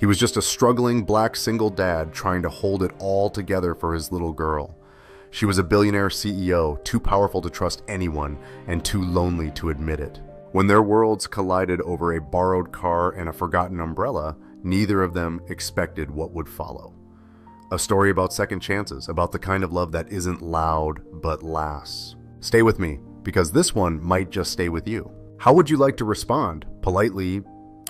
He was just a struggling black single dad trying to hold it all together for his little girl. She was a billionaire CEO, too powerful to trust anyone and too lonely to admit it. When their worlds collided over a borrowed car and a forgotten umbrella, neither of them expected what would follow. A story about second chances, about the kind of love that isn't loud but lasts. Stay with me, because this one might just stay with you. How would you like to respond? Politely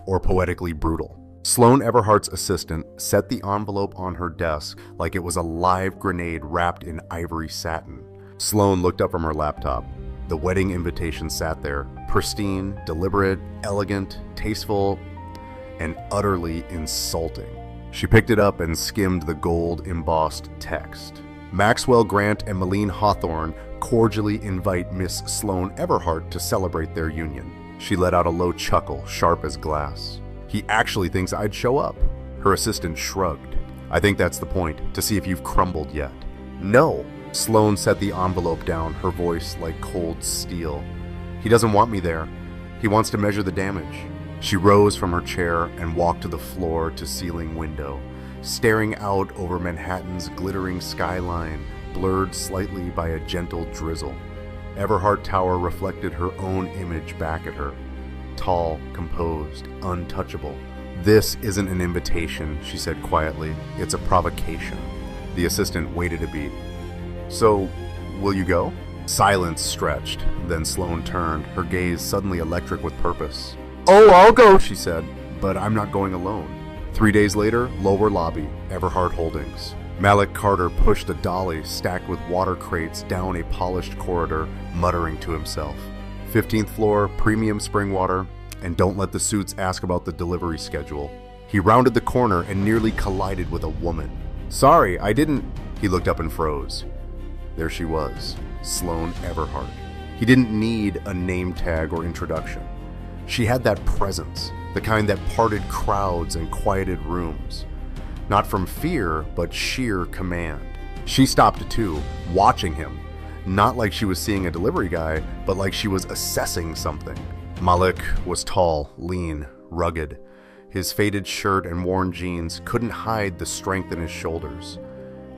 or poetically brutal? Sloane Everhart's assistant set the envelope on her desk like it was a live grenade wrapped in ivory satin. Sloane looked up from her laptop. The wedding invitation sat there, pristine, deliberate, elegant, tasteful, and utterly insulting. She picked it up and skimmed the gold-embossed text. Maxwell Grant and Malene Hawthorne cordially invite Miss Sloane Everhart to celebrate their union. She let out a low chuckle, sharp as glass. He actually thinks I'd show up. Her assistant shrugged. I think that's the point, to see if you've crumbled yet. No. Sloane set the envelope down, her voice like cold steel. He doesn't want me there. He wants to measure the damage. She rose from her chair and walked to the floor-to-ceiling window, staring out over Manhattan's glittering skyline, blurred slightly by a gentle drizzle. Everhart Tower reflected her own image back at her. Tall, composed, untouchable. This isn't an invitation, she said quietly. It's a provocation. The assistant waited a beat. So, will you go? Silence stretched. Then Sloane turned, her gaze suddenly electric with purpose. Oh, I'll go, she said, but I'm not going alone. 3 days later, lower lobby, Everhart Holdings. Malik Carter pushed a dolly stacked with water crates down a polished corridor, muttering to himself. 15th floor, premium spring water, and don't let the suits ask about the delivery schedule. He rounded the corner and nearly collided with a woman. Sorry, I didn't... He looked up and froze. There she was, Sloane Everhart. He didn't need a name tag or introduction. She had that presence, the kind that parted crowds and quieted rooms. Not from fear, but sheer command. She stopped too, watching him. Not like she was seeing a delivery guy, but like she was assessing something. Malik was tall, lean, rugged. His faded shirt and worn jeans couldn't hide the strength in his shoulders.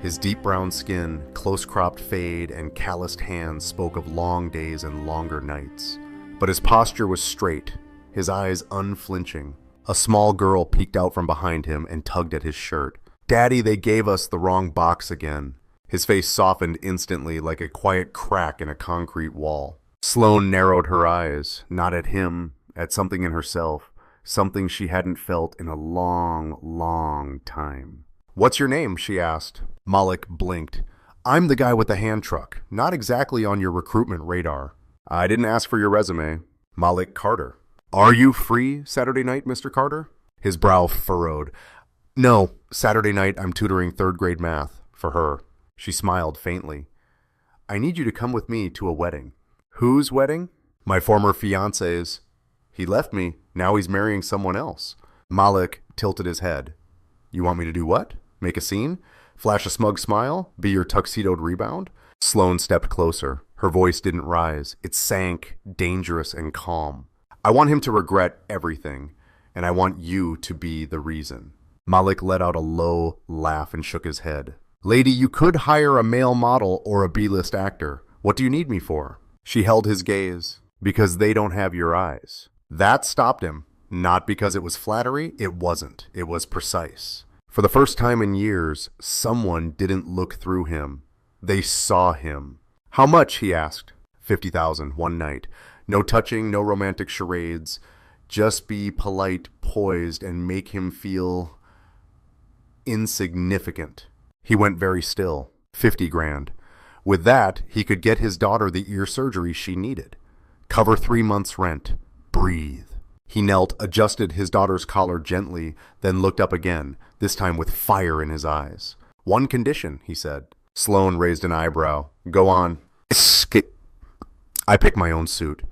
His deep brown skin, close-cropped fade, and calloused hands spoke of long days and longer nights. But his posture was straight, his eyes unflinching. A small girl peeked out from behind him and tugged at his shirt. Daddy, they gave us the wrong box again. His face softened instantly like a quiet crack in a concrete wall. Sloane narrowed her eyes, not at him, at something in herself, something she hadn't felt in a long, long time. What's your name? She asked. Malik blinked. I'm the guy with the hand truck, not exactly on your recruitment radar. I didn't ask for your resume. Malik Carter. Are you free Saturday night, Mr. Carter? His brow furrowed. No, Saturday night I'm tutoring third grade math, for her. She smiled faintly. I need you to come with me to a wedding. Whose wedding? My former fiancé's. He left me, now he's marrying someone else. Malik tilted his head. You want me to do what? Make a scene? Flash a smug smile? Be your tuxedoed rebound? Sloane stepped closer. Her voice didn't rise. It sank, dangerous and calm. I want him to regret everything, and I want you to be the reason. Malik let out a low laugh and shook his head. Lady, you could hire a male model or a B-list actor. What do you need me for? She held his gaze. Because they don't have your eyes. That stopped him. Not because it was flattery. It wasn't. It was precise. For the first time in years, someone didn't look through him. They saw him. How much? He asked. 50,000 one night. No touching, no romantic charades. Just be polite, poised, and make him feel insignificant. He went very still. 50 grand. With that, he could get his daughter the ear surgery she needed. Cover 3 months' rent. Breathe. He knelt, adjusted his daughter's collar gently, then looked up again, this time with fire in his eyes. One condition, he said. Sloane raised an eyebrow. Go on. I pick my own suit.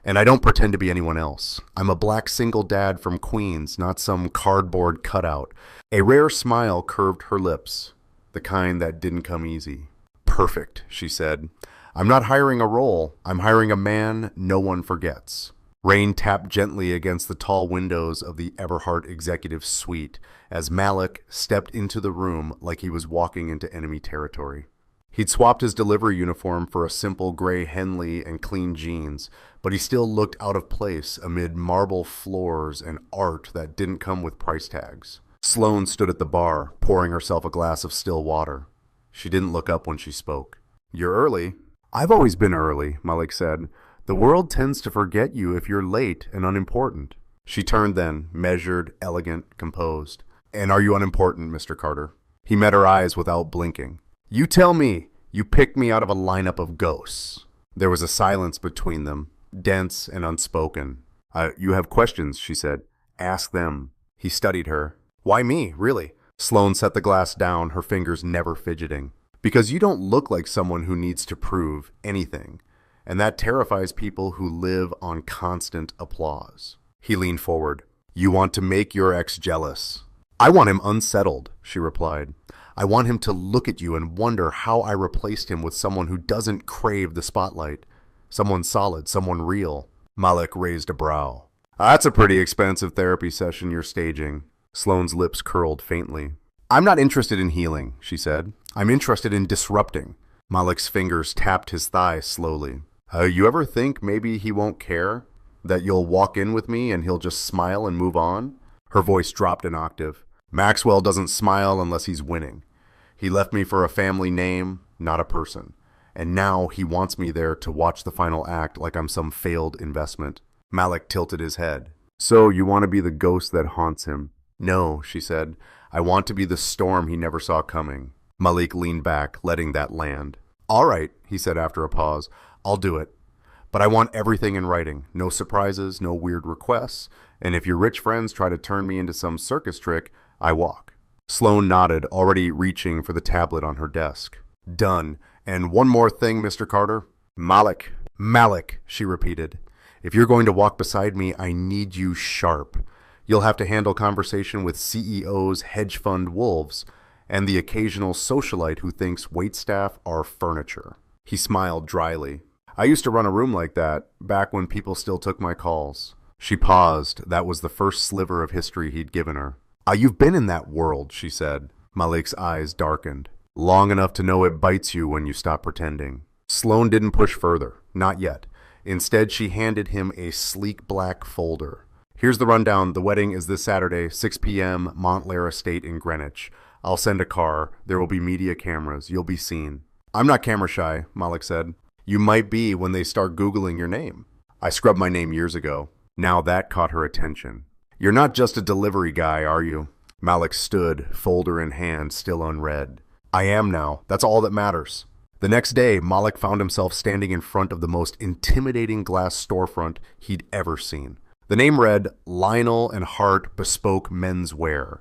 And I don't pretend to be anyone else. I'm a black single dad from Queens, not some cardboard cutout. A rare smile curved her lips, the kind that didn't come easy. Perfect, she said. I'm not hiring a role. I'm hiring a man no one forgets. Rain tapped gently against the tall windows of the Everhart executive suite as Malik stepped into the room like he was walking into enemy territory. He'd swapped his delivery uniform for a simple gray Henley and clean jeans, but he still looked out of place amid marble floors and art that didn't come with price tags. Sloane stood at the bar, pouring herself a glass of still water. She didn't look up when she spoke. "You're early." "I've always been early," Malik said. "The world tends to forget you if you're late and unimportant." She turned then, measured, elegant, composed. "And are you unimportant, Mr. Carter?" He met her eyes without blinking. "You tell me. You picked me out of a lineup of ghosts." There was a silence between them, dense and unspoken. You have questions," she said. "Ask them." He studied her. "Why me, really?" Sloane set the glass down, her fingers never fidgeting. "Because you don't look like someone who needs to prove anything, and that terrifies people who live on constant applause." He leaned forward. "You want to make your ex jealous." "I want him unsettled," she replied. "I want him to look at you and wonder how I replaced him with someone who doesn't crave the spotlight. Someone solid, someone real." Malik raised a brow. "That's a pretty expensive therapy session you're staging." Sloane's lips curled faintly. "I'm not interested in healing," she said. "I'm interested in disrupting." Malik's fingers tapped his thigh slowly. You ever think maybe he won't care? That you'll walk in with me and he'll just smile and move on?" Her voice dropped an octave. "Maxwell doesn't smile unless he's winning. He left me for a family name, not a person. And now he wants me there to watch the final act like I'm some failed investment." Malik tilted his head. "So you want to be the ghost that haunts him?" "No," she said. "I want to be the storm he never saw coming." Malik leaned back, letting that land. "All right," he said after a pause. "I'll do it. But I want everything in writing. No surprises, no weird requests. And if your rich friends try to turn me into some circus trick, I walk." Sloane nodded, already reaching for the tablet on her desk. "Done. And one more thing, Mr. Carter." "Malik." "Malik," she repeated. "If you're going to walk beside me, I need you sharp. You'll have to handle conversation with CEOs, hedge fund wolves, and the occasional socialite who thinks waitstaff are furniture." He smiled dryly. "I used to run a room like that, back when people still took my calls." She paused. That was the first sliver of history he'd given her. You've been in that world," she said. Malik's eyes darkened. "Long enough to know it bites you when you stop pretending." Sloane didn't push further. Not yet. Instead, she handed him a sleek black folder. "Here's the rundown. The wedding is this Saturday, 6 p.m., Montclair Estate in Greenwich. I'll send a car. There will be media cameras. You'll be seen." "I'm not camera shy," Malik said. "You might be when they start Googling your name." "I scrubbed my name years ago." Now that caught her attention. "You're not just a delivery guy, are you?" Malik stood, folder in hand, still unread. "I am now. That's all that matters." The next day, Malik found himself standing in front of the most intimidating glass storefront he'd ever seen. The name read, Lionel and Hart Bespoke Menswear.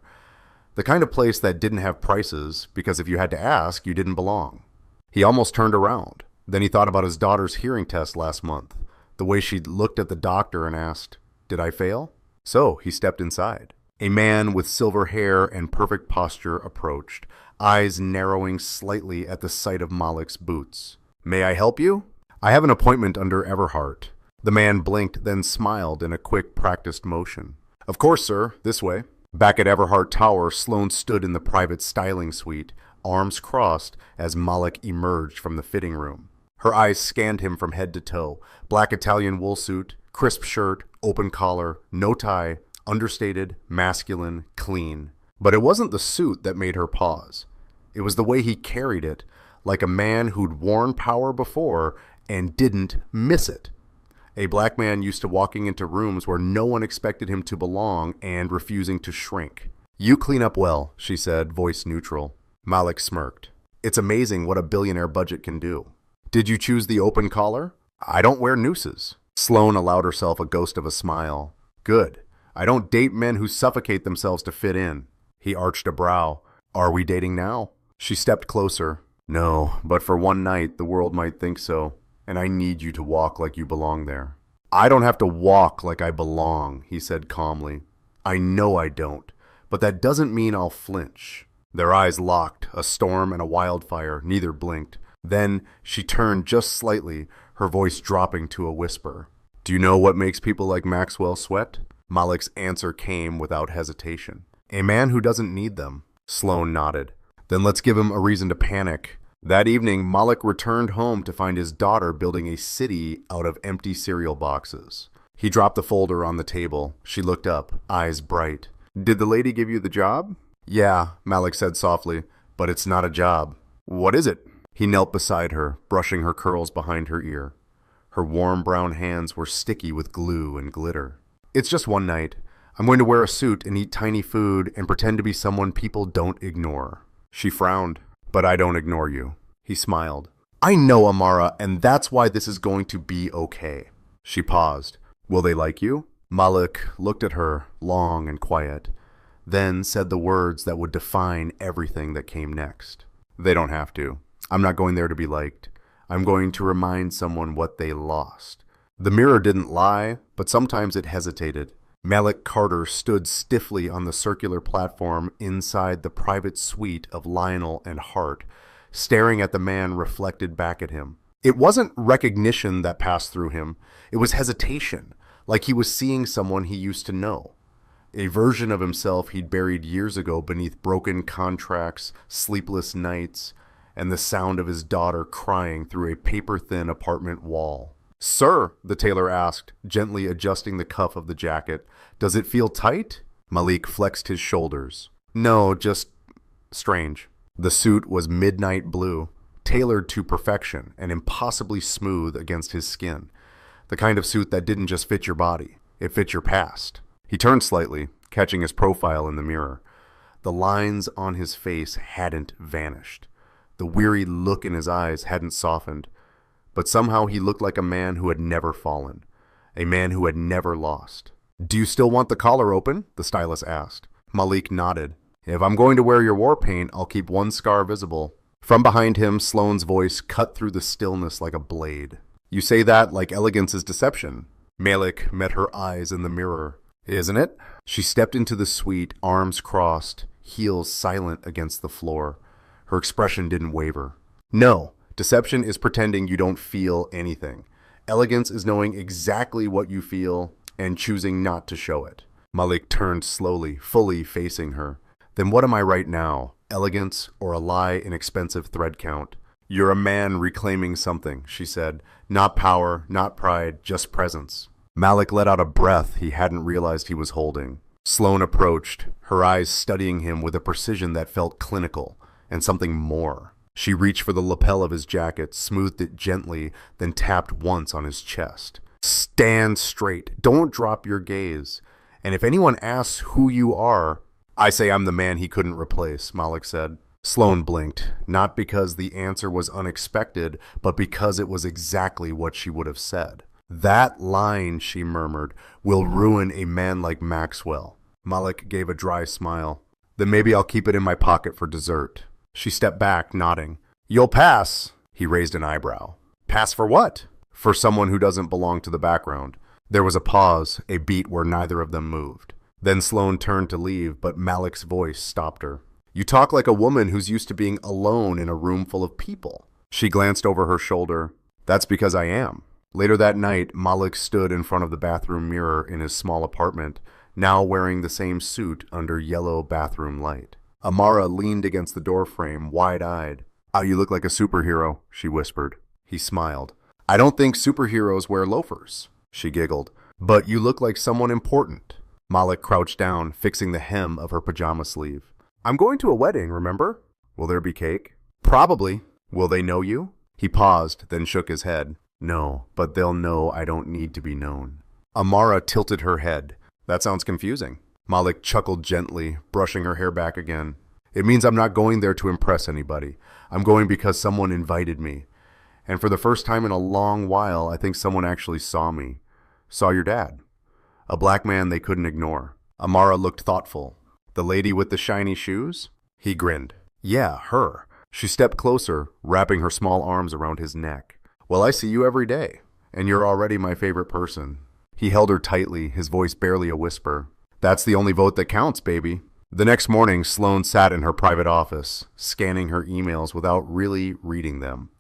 The kind of place that didn't have prices, because if you had to ask, you didn't belong. He almost turned around. Then he thought about his daughter's hearing test last month, the way she'd looked at the doctor and asked, "Did I fail?" So he stepped inside. A man with silver hair and perfect posture approached, eyes narrowing slightly at the sight of Malik's boots. "May I help you?" "I have an appointment under Everhart." The man blinked, then smiled in a quick, practiced motion. "Of course, sir. This way." Back at Everhart Tower, Sloane stood in the private styling suite, arms crossed, as Malik emerged from the fitting room. Her eyes scanned him from head to toe. Black Italian wool suit, crisp shirt, open collar, no tie, understated, masculine, clean. But it wasn't the suit that made her pause. It was the way he carried it, like a man who'd worn power before and didn't miss it. A black man used to walking into rooms where no one expected him to belong and refusing to shrink. "You clean up well," she said, voice neutral. Malik smirked. "It's amazing what a billionaire budget can do." "Did you choose the open collar?" "I don't wear nooses." Sloane allowed herself a ghost of a smile. "Good. I don't date men who suffocate themselves to fit in." He arched a brow. "Are we dating now?" She stepped closer. "No, but for one night the world might think so. And I need you to walk like you belong there." "I don't have to walk like I belong," he said calmly. "I know I don't, but that doesn't mean I'll flinch." Their eyes locked, a storm and a wildfire, neither blinked. Then she turned just slightly, her voice dropping to a whisper. Do you know what makes people like Maxwell sweat? Malik's answer came without hesitation. A man who doesn't need them. Sloan nodded. Then let's give him a reason to panic. That evening, Malik returned home to find his daughter building a city out of empty cereal boxes. He dropped the folder on the table. She looked up, eyes bright. Did the lady give you the job? Yeah, Malik said softly, but it's not a job. What is it? He knelt beside her, brushing her curls behind her ear. Her warm brown hands were sticky with glue and glitter. It's just one night. I'm going to wear a suit and eat tiny food and pretend to be someone people don't ignore. She frowned. But I don't ignore you. He smiled. I know, Amara, and that's why this is going to be okay. She paused. Will they like you? Malik looked at her, long and quiet, then said the words that would define everything that came next. They don't have to. I'm not going there to be liked. I'm going to remind someone what they lost. The mirror didn't lie, but sometimes it hesitated. Malik Carter stood stiffly on the circular platform inside the private suite of Lionel and Hart, staring at the man reflected back at him. It wasn't recognition that passed through him. It was hesitation, like he was seeing someone he used to know. A version of himself he'd buried years ago beneath broken contracts, sleepless nights, and the sound of his daughter crying through a paper-thin apartment wall. Sir, the tailor asked, gently adjusting the cuff of the jacket. Does it feel tight? Malik flexed his shoulders. No, just strange. The suit was midnight blue, tailored to perfection and impossibly smooth against his skin. The kind of suit that didn't just fit your body, it fit your past. He turned slightly, catching his profile in the mirror. The lines on his face hadn't vanished. The weary look in his eyes hadn't softened. But somehow he looked like a man who had never fallen, a man who had never lost. Do you still want the collar open? The stylist asked. Malik nodded. If I'm going to wear your war paint, I'll keep one scar visible. From behind him, Sloane's voice cut through the stillness like a blade. You say that like elegance is deception. Malik met her eyes in the mirror. Isn't it? She stepped into the suite, arms crossed, heels silent against the floor. Her expression didn't waver. No. Deception is pretending you don't feel anything. Elegance is knowing exactly what you feel and choosing not to show it. Malik turned slowly, fully facing her. Then what am I right now? Elegance or a lie in expensive thread count? You're a man reclaiming something, she said. Not power, not pride, just presence. Malik let out a breath he hadn't realized he was holding. Sloane approached, her eyes studying him with a precision that felt clinical, and something more. She reached for the lapel of his jacket, smoothed it gently, then tapped once on his chest. Stand straight. Don't drop your gaze. And if anyone asks who you are, I say I'm the man he couldn't replace, Malik said. Sloane blinked, not because the answer was unexpected, but because it was exactly what she would have said. That line, she murmured, will ruin a man like Maxwell. Malik gave a dry smile. Then maybe I'll keep it in my pocket for dessert. She stepped back, nodding. You'll pass. He raised an eyebrow. Pass for what? For someone who doesn't belong to the background. There was a pause, a beat where neither of them moved. Then Sloane turned to leave, but Malik's voice stopped her. You talk like a woman who's used to being alone in a room full of people. She glanced over her shoulder. That's because I am. Later that night, Malik stood in front of the bathroom mirror in his small apartment, now wearing the same suit under yellow bathroom light. Amara leaned against the doorframe, wide-eyed. Oh, you look like a superhero, she whispered. He smiled. I don't think superheroes wear loafers, she giggled. But you look like someone important. Malik crouched down, fixing the hem of her pajama sleeve. I'm going to a wedding, remember? Will there be cake? Probably. Will they know you? He paused, then shook his head. No, but they'll know I don't need to be known. Amara tilted her head. That sounds confusing. Malik chuckled gently, brushing her hair back again. It means I'm not going there to impress anybody. I'm going because someone invited me. And for the first time in a long while, I think someone actually saw me. Saw your dad. A black man they couldn't ignore. Amara looked thoughtful. The lady with the shiny shoes? He grinned. Yeah, her. She stepped closer, wrapping her small arms around his neck. Well, I see you every day, and you're already my favorite person. He held her tightly, his voice barely a whisper. That's the only vote that counts, baby. The next morning, Sloane sat in her private office, scanning her emails without really reading them.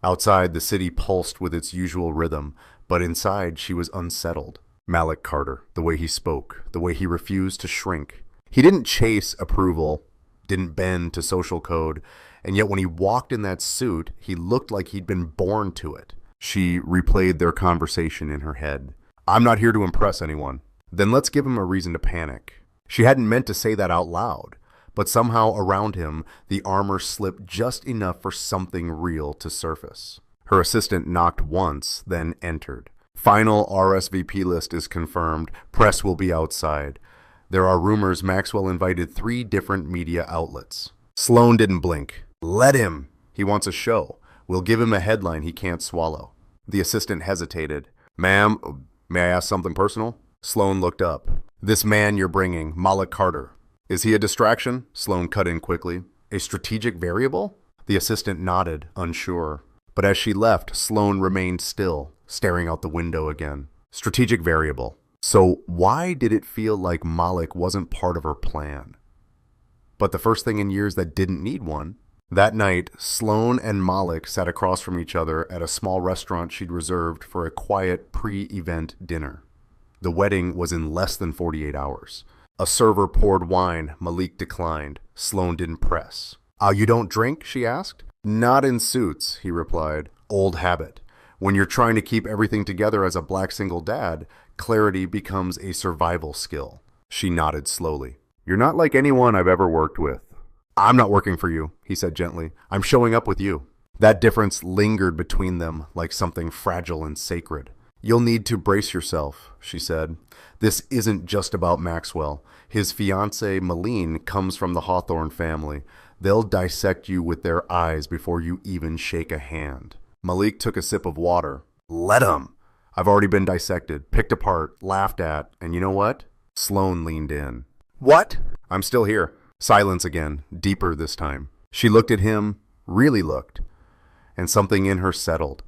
Outside, the city pulsed with its usual rhythm, but inside she was unsettled. Malik Carter, the way he spoke, the way he refused to shrink. He didn't chase approval, didn't bend to social code, and yet when he walked in that suit, he looked like he'd been born to it. She replayed their conversation in her head. "I'm not here to impress anyone." "Then let's give him a reason to panic." She hadn't meant to say that out loud, but somehow around him, the armor slipped just enough for something real to surface. Her assistant knocked once, then entered. "Final RSVP list is confirmed. Press will be outside. There are rumors Maxwell invited 3 different media outlets." Sloan didn't blink. "Let him. He wants a show. We'll give him a headline he can't swallow." The assistant hesitated. "Ma'am, may I ask something personal?" Sloan looked up. "This man you're bringing, Malik Carter. Is he a distraction?" Sloan cut in quickly. "A strategic variable?" The assistant nodded, unsure. But as she left, Sloan remained still, staring out the window again. Strategic variable. So why did it feel like Malik wasn't part of her plan? But the first thing in years that didn't need one. That night, Sloan and Malik sat across from each other at a small restaurant she'd reserved for a quiet pre-event dinner. The wedding was in less than 48 hours. A server poured wine. Malik declined. Sloan didn't press. You don't drink?" she asked. "Not in suits," he replied. "Old habit. When you're trying to keep everything together as a black single dad, clarity becomes a survival skill." She nodded slowly. "You're not like anyone I've ever worked with." "I'm not working for you," he said gently. "I'm showing up with you." That difference lingered between them like something fragile and sacred. "You'll need to brace yourself," she said. "This isn't just about Maxwell. His fiancée, Malene, comes from the Hawthorne family. They'll dissect you with their eyes before you even shake a hand." Malik took a sip of water. "Let 'em. I've already been dissected, picked apart, laughed at, and you know what?" Sloan leaned in. "What?" "I'm still here." Silence again, deeper this time. She looked at him, really looked, and something in her settled.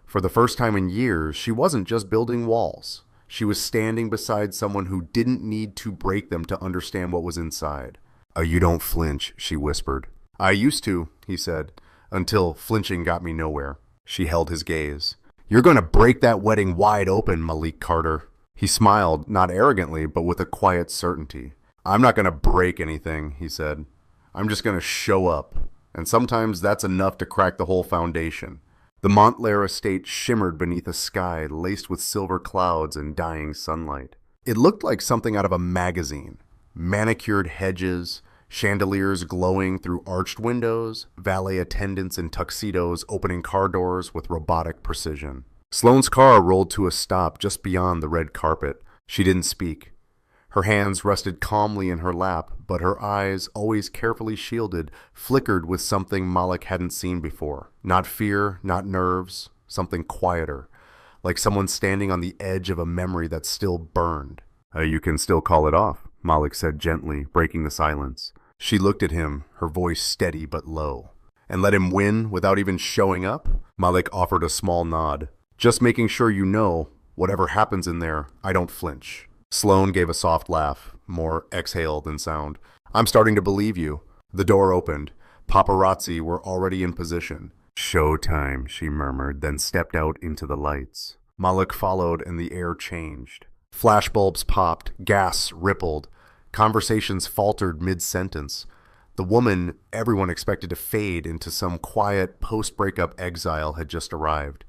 For the first time in years, she wasn't just building walls. She was standing beside someone who didn't need to break them to understand what was inside. You don't flinch," she whispered. "I used to," he said, "until flinching got me nowhere." She held his gaze. "You're going to break that wedding wide open, Malik Carter." He smiled, not arrogantly, but with a quiet certainty. "I'm not going to break anything," he said. "I'm just going to show up. And sometimes that's enough to crack the whole foundation." The Montclair estate shimmered beneath a sky laced with silver clouds and dying sunlight. It looked like something out of a magazine. Manicured hedges, chandeliers glowing through arched windows, valet attendants in tuxedos opening car doors with robotic precision. Sloane's car rolled to a stop just beyond the red carpet. She didn't speak. Her hands rested calmly in her lap, but her eyes, always carefully shielded, flickered with something Malik hadn't seen before. Not fear, not nerves, something quieter, like someone standing on the edge of a memory that still burned. You can still call it off," Malik said gently, breaking the silence. She looked at him, her voice steady but low. "And let him win without even showing up?" Malik offered a small nod. "Just making sure you know, whatever happens in there, I don't flinch." Sloan gave a soft laugh, more exhale than sound. "I'm starting to believe you." The door opened. Paparazzi were already in position. "Showtime," she murmured, then stepped out into the lights. Malik followed and the air changed. Flashbulbs popped, gas rippled. Conversations faltered mid-sentence. The woman everyone expected to fade into some quiet post-breakup exile had just arrived.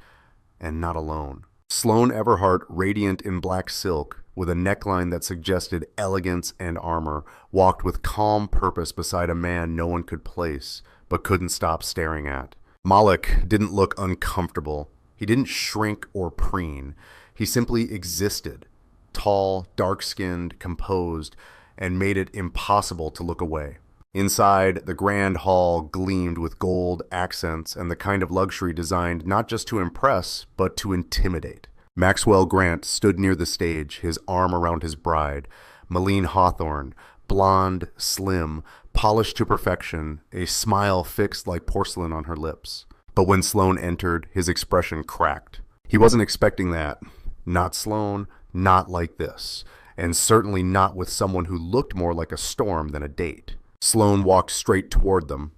And not alone. Sloan Everhart, radiant in black silk, with a neckline that suggested elegance and armor, walked with calm purpose beside a man no one could place, but couldn't stop staring at. Malik didn't look uncomfortable. He didn't shrink or preen. He simply existed. Tall, dark-skinned, composed, and made it impossible to look away. Inside, the grand hall gleamed with gold accents and the kind of luxury designed not just to impress, but to intimidate. Maxwell Grant stood near the stage, his arm around his bride, Malene Hawthorne, blonde, slim, polished to perfection, a smile fixed like porcelain on her lips. But when Sloan entered, his expression cracked. He wasn't expecting that. Not Sloan, not like this, and certainly not with someone who looked more like a storm than a date. Sloan walked straight toward them.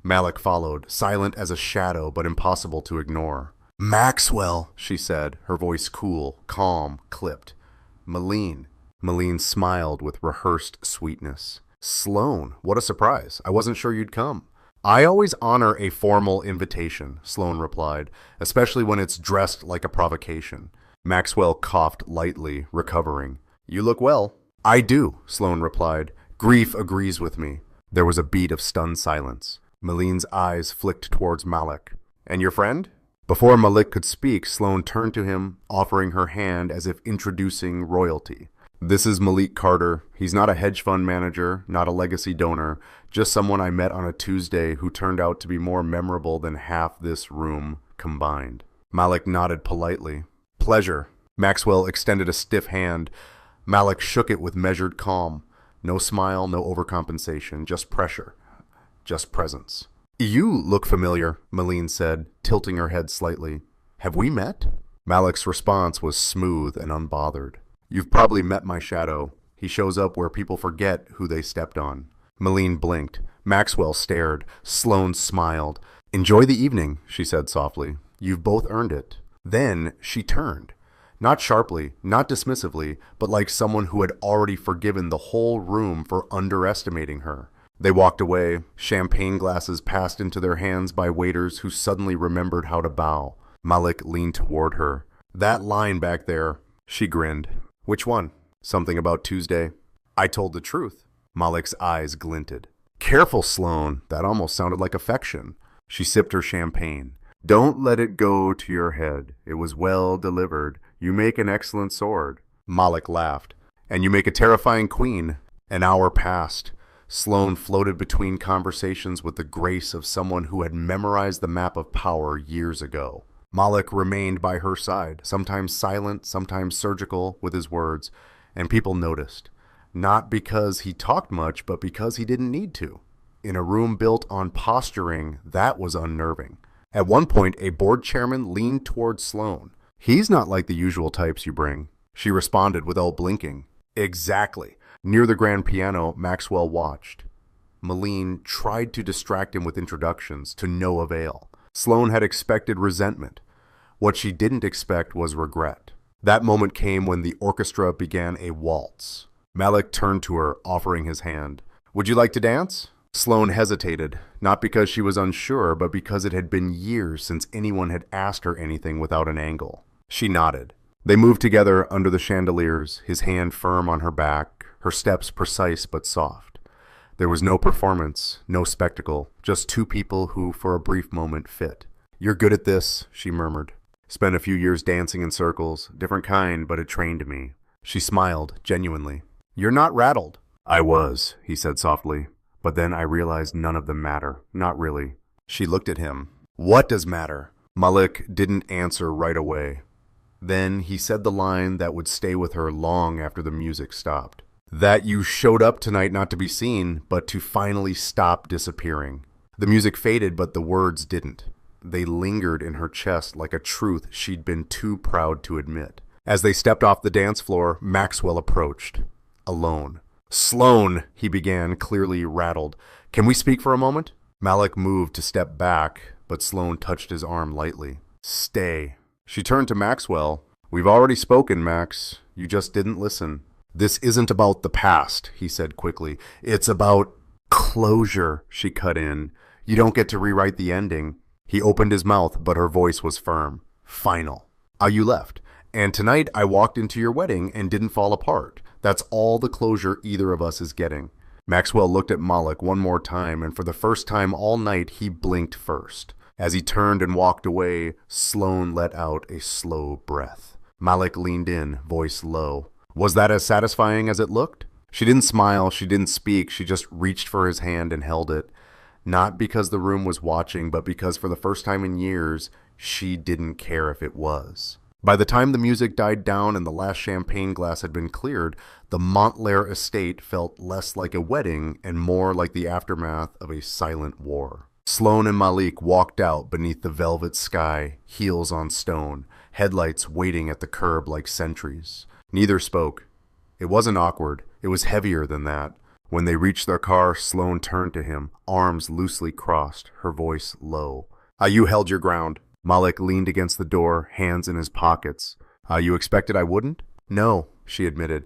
Malik followed, silent as a shadow but impossible to ignore. Maxwell, she said, her voice cool, calm, clipped. Malene. Malene smiled with rehearsed sweetness. Sloan, what a surprise. I wasn't sure you'd come. I always honor a formal invitation, Sloan replied, especially when it's dressed like a provocation. Maxwell coughed lightly, recovering. You look well. I do, Sloan replied. Grief agrees with me. There was a beat of stunned silence. Malene's eyes flicked towards Malik. And your friend? Before Malik could speak, Sloan turned to him, offering her hand as if introducing royalty. This is Malik Carter. He's not a hedge fund manager, not a legacy donor, just someone I met on a Tuesday who turned out to be more memorable than half this room combined. Malik nodded politely. Pleasure. Maxwell extended a stiff hand. Malik shook it with measured calm. No smile, no overcompensation, just pressure. Just presence. You look familiar, Malene said, tilting her head slightly. Have we met? Malik's response was smooth and unbothered. You've probably met my shadow. He shows up where people forget who they stepped on. Malene blinked. Maxwell stared. Sloan smiled. Enjoy the evening, she said softly. You've both earned it. Then she turned. Not sharply, not dismissively, but like someone who had already forgiven the whole room for underestimating her. They walked away. Champagne glasses passed into their hands by waiters who suddenly remembered how to bow. Malik leaned toward her. That line back there. She grinned. Which one? Something about Tuesday. I told the truth. Malik's eyes glinted. Careful, Sloan. That almost sounded like affection. She sipped her champagne. Don't let it go to your head. It was well delivered. You make an excellent sword. Malik laughed. And you make a terrifying queen. An hour passed. Sloan floated between conversations with the grace of someone who had memorized the map of power years ago. Malik remained by her side, sometimes silent, sometimes surgical with his words, and people noticed. Not because he talked much, but because he didn't need to. In a room built on posturing, that was unnerving. At one point, a board chairman leaned towards Sloan. He's not like the usual types you bring. She responded without blinking. Exactly. Near the grand piano, Maxwell watched. Malene tried to distract him with introductions, to no avail. Sloan had expected resentment. What she didn't expect was regret. That moment came when the orchestra began a waltz. Malik turned to her, offering his hand. Would you like to dance? Sloan hesitated, not because she was unsure, but because it had been years since anyone had asked her anything without an angle. She nodded. They moved together under the chandeliers, his hand firm on her back, her steps precise but soft. There was no performance, no spectacle, just two people who, for a brief moment, fit. You're good at this, she murmured. Spent a few years dancing in circles, different kind, but it trained me. She smiled, genuinely. You're not rattled. I was, he said softly, but then I realized none of them matter, not really. She looked at him. What does matter? Malik didn't answer right away. Then he said the line that would stay with her long after the music stopped. That you showed up tonight not to be seen, but to finally stop disappearing. The music faded, but the words didn't. They lingered in her chest like a truth she'd been too proud to admit. As they stepped off the dance floor, Maxwell approached. Alone. Sloan, he began, clearly rattled. Can we speak for a moment? Malik moved to step back, but Sloan touched his arm lightly. Stay. She turned to Maxwell. We've already spoken, Max. You just didn't listen. This isn't about the past, he said quickly. It's about closure, she cut in. You don't get to rewrite the ending. He opened his mouth, but her voice was firm. Final. You left. And tonight I walked into your wedding and didn't fall apart. That's all the closure either of us is getting. Maxwell looked at Malik one more time, and for the first time all night he blinked first. As he turned and walked away, Sloan let out a slow breath. Malik leaned in, voice low. Was that as satisfying as it looked? She didn't smile, she didn't speak, she just reached for his hand and held it. Not because the room was watching, but because for the first time in years, she didn't care if it was. By the time the music died down and the last champagne glass had been cleared, the Montclair estate felt less like a wedding and more like the aftermath of a silent war. Sloan and Malik walked out beneath the velvet sky, heels on stone, headlights waiting at the curb like sentries. Neither spoke. It wasn't awkward. It was heavier than that. When they reached their car, Sloan turned to him, arms loosely crossed, her voice low. You held your ground. Malik leaned against the door, hands in his pockets. You expected I wouldn't? No, she admitted.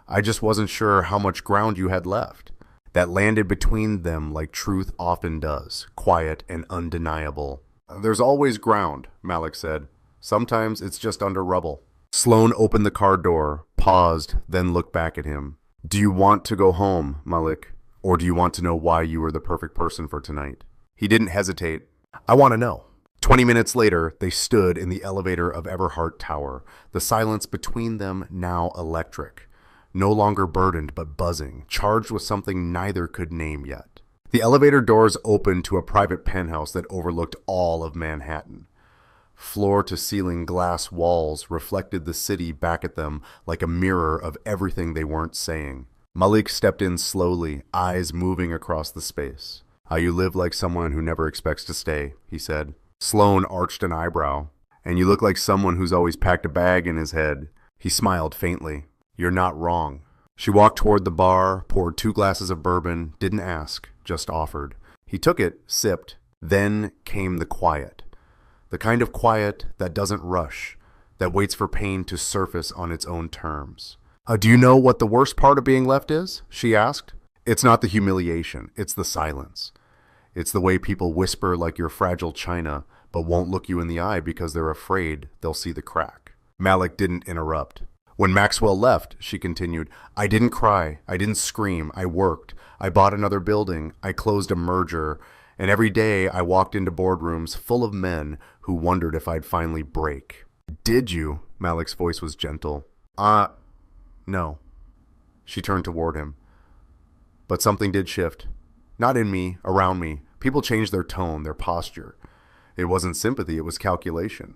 I just wasn't sure how much ground you had left. That landed between them like truth often does, quiet and undeniable. There's always ground, Malik said. Sometimes it's just under rubble. Sloan opened the car door, paused, then looked back at him. Do you want to go home, Malik? Or do you want to know why you were the perfect person for tonight? He didn't hesitate. I want to know. 20 minutes later, they stood in the elevator of Everhart Tower, the silence between them now electric. No longer burdened but buzzing, charged with something neither could name yet. The elevator doors opened to a private penthouse that overlooked all of Manhattan. Floor-to-ceiling glass walls reflected the city back at them like a mirror of everything they weren't saying. Malik stepped in slowly, eyes moving across the space. You live like someone who never expects to stay, he said. Sloan arched an eyebrow. And you look like someone who's always packed a bag in his head. He smiled faintly. You're not wrong. She walked toward the bar, poured 2 glasses of bourbon, didn't ask, just offered. He took it, sipped. Then came the quiet. The kind of quiet that doesn't rush, that waits for pain to surface on its own terms. Do you know what the worst part of being left is? She asked. It's not the humiliation, it's the silence. It's the way people whisper like you're fragile china, but won't look you in the eye because they're afraid they'll see the crack. Malik didn't interrupt. When Maxwell left, she continued, I didn't cry, I didn't scream, I worked, I bought another building, I closed a merger, and every day I walked into boardrooms full of men who wondered if I'd finally break. Did you? Malik's voice was gentle. No. She turned toward him. But something did shift. Not in me, around me. People changed their tone, their posture. It wasn't sympathy, it was calculation.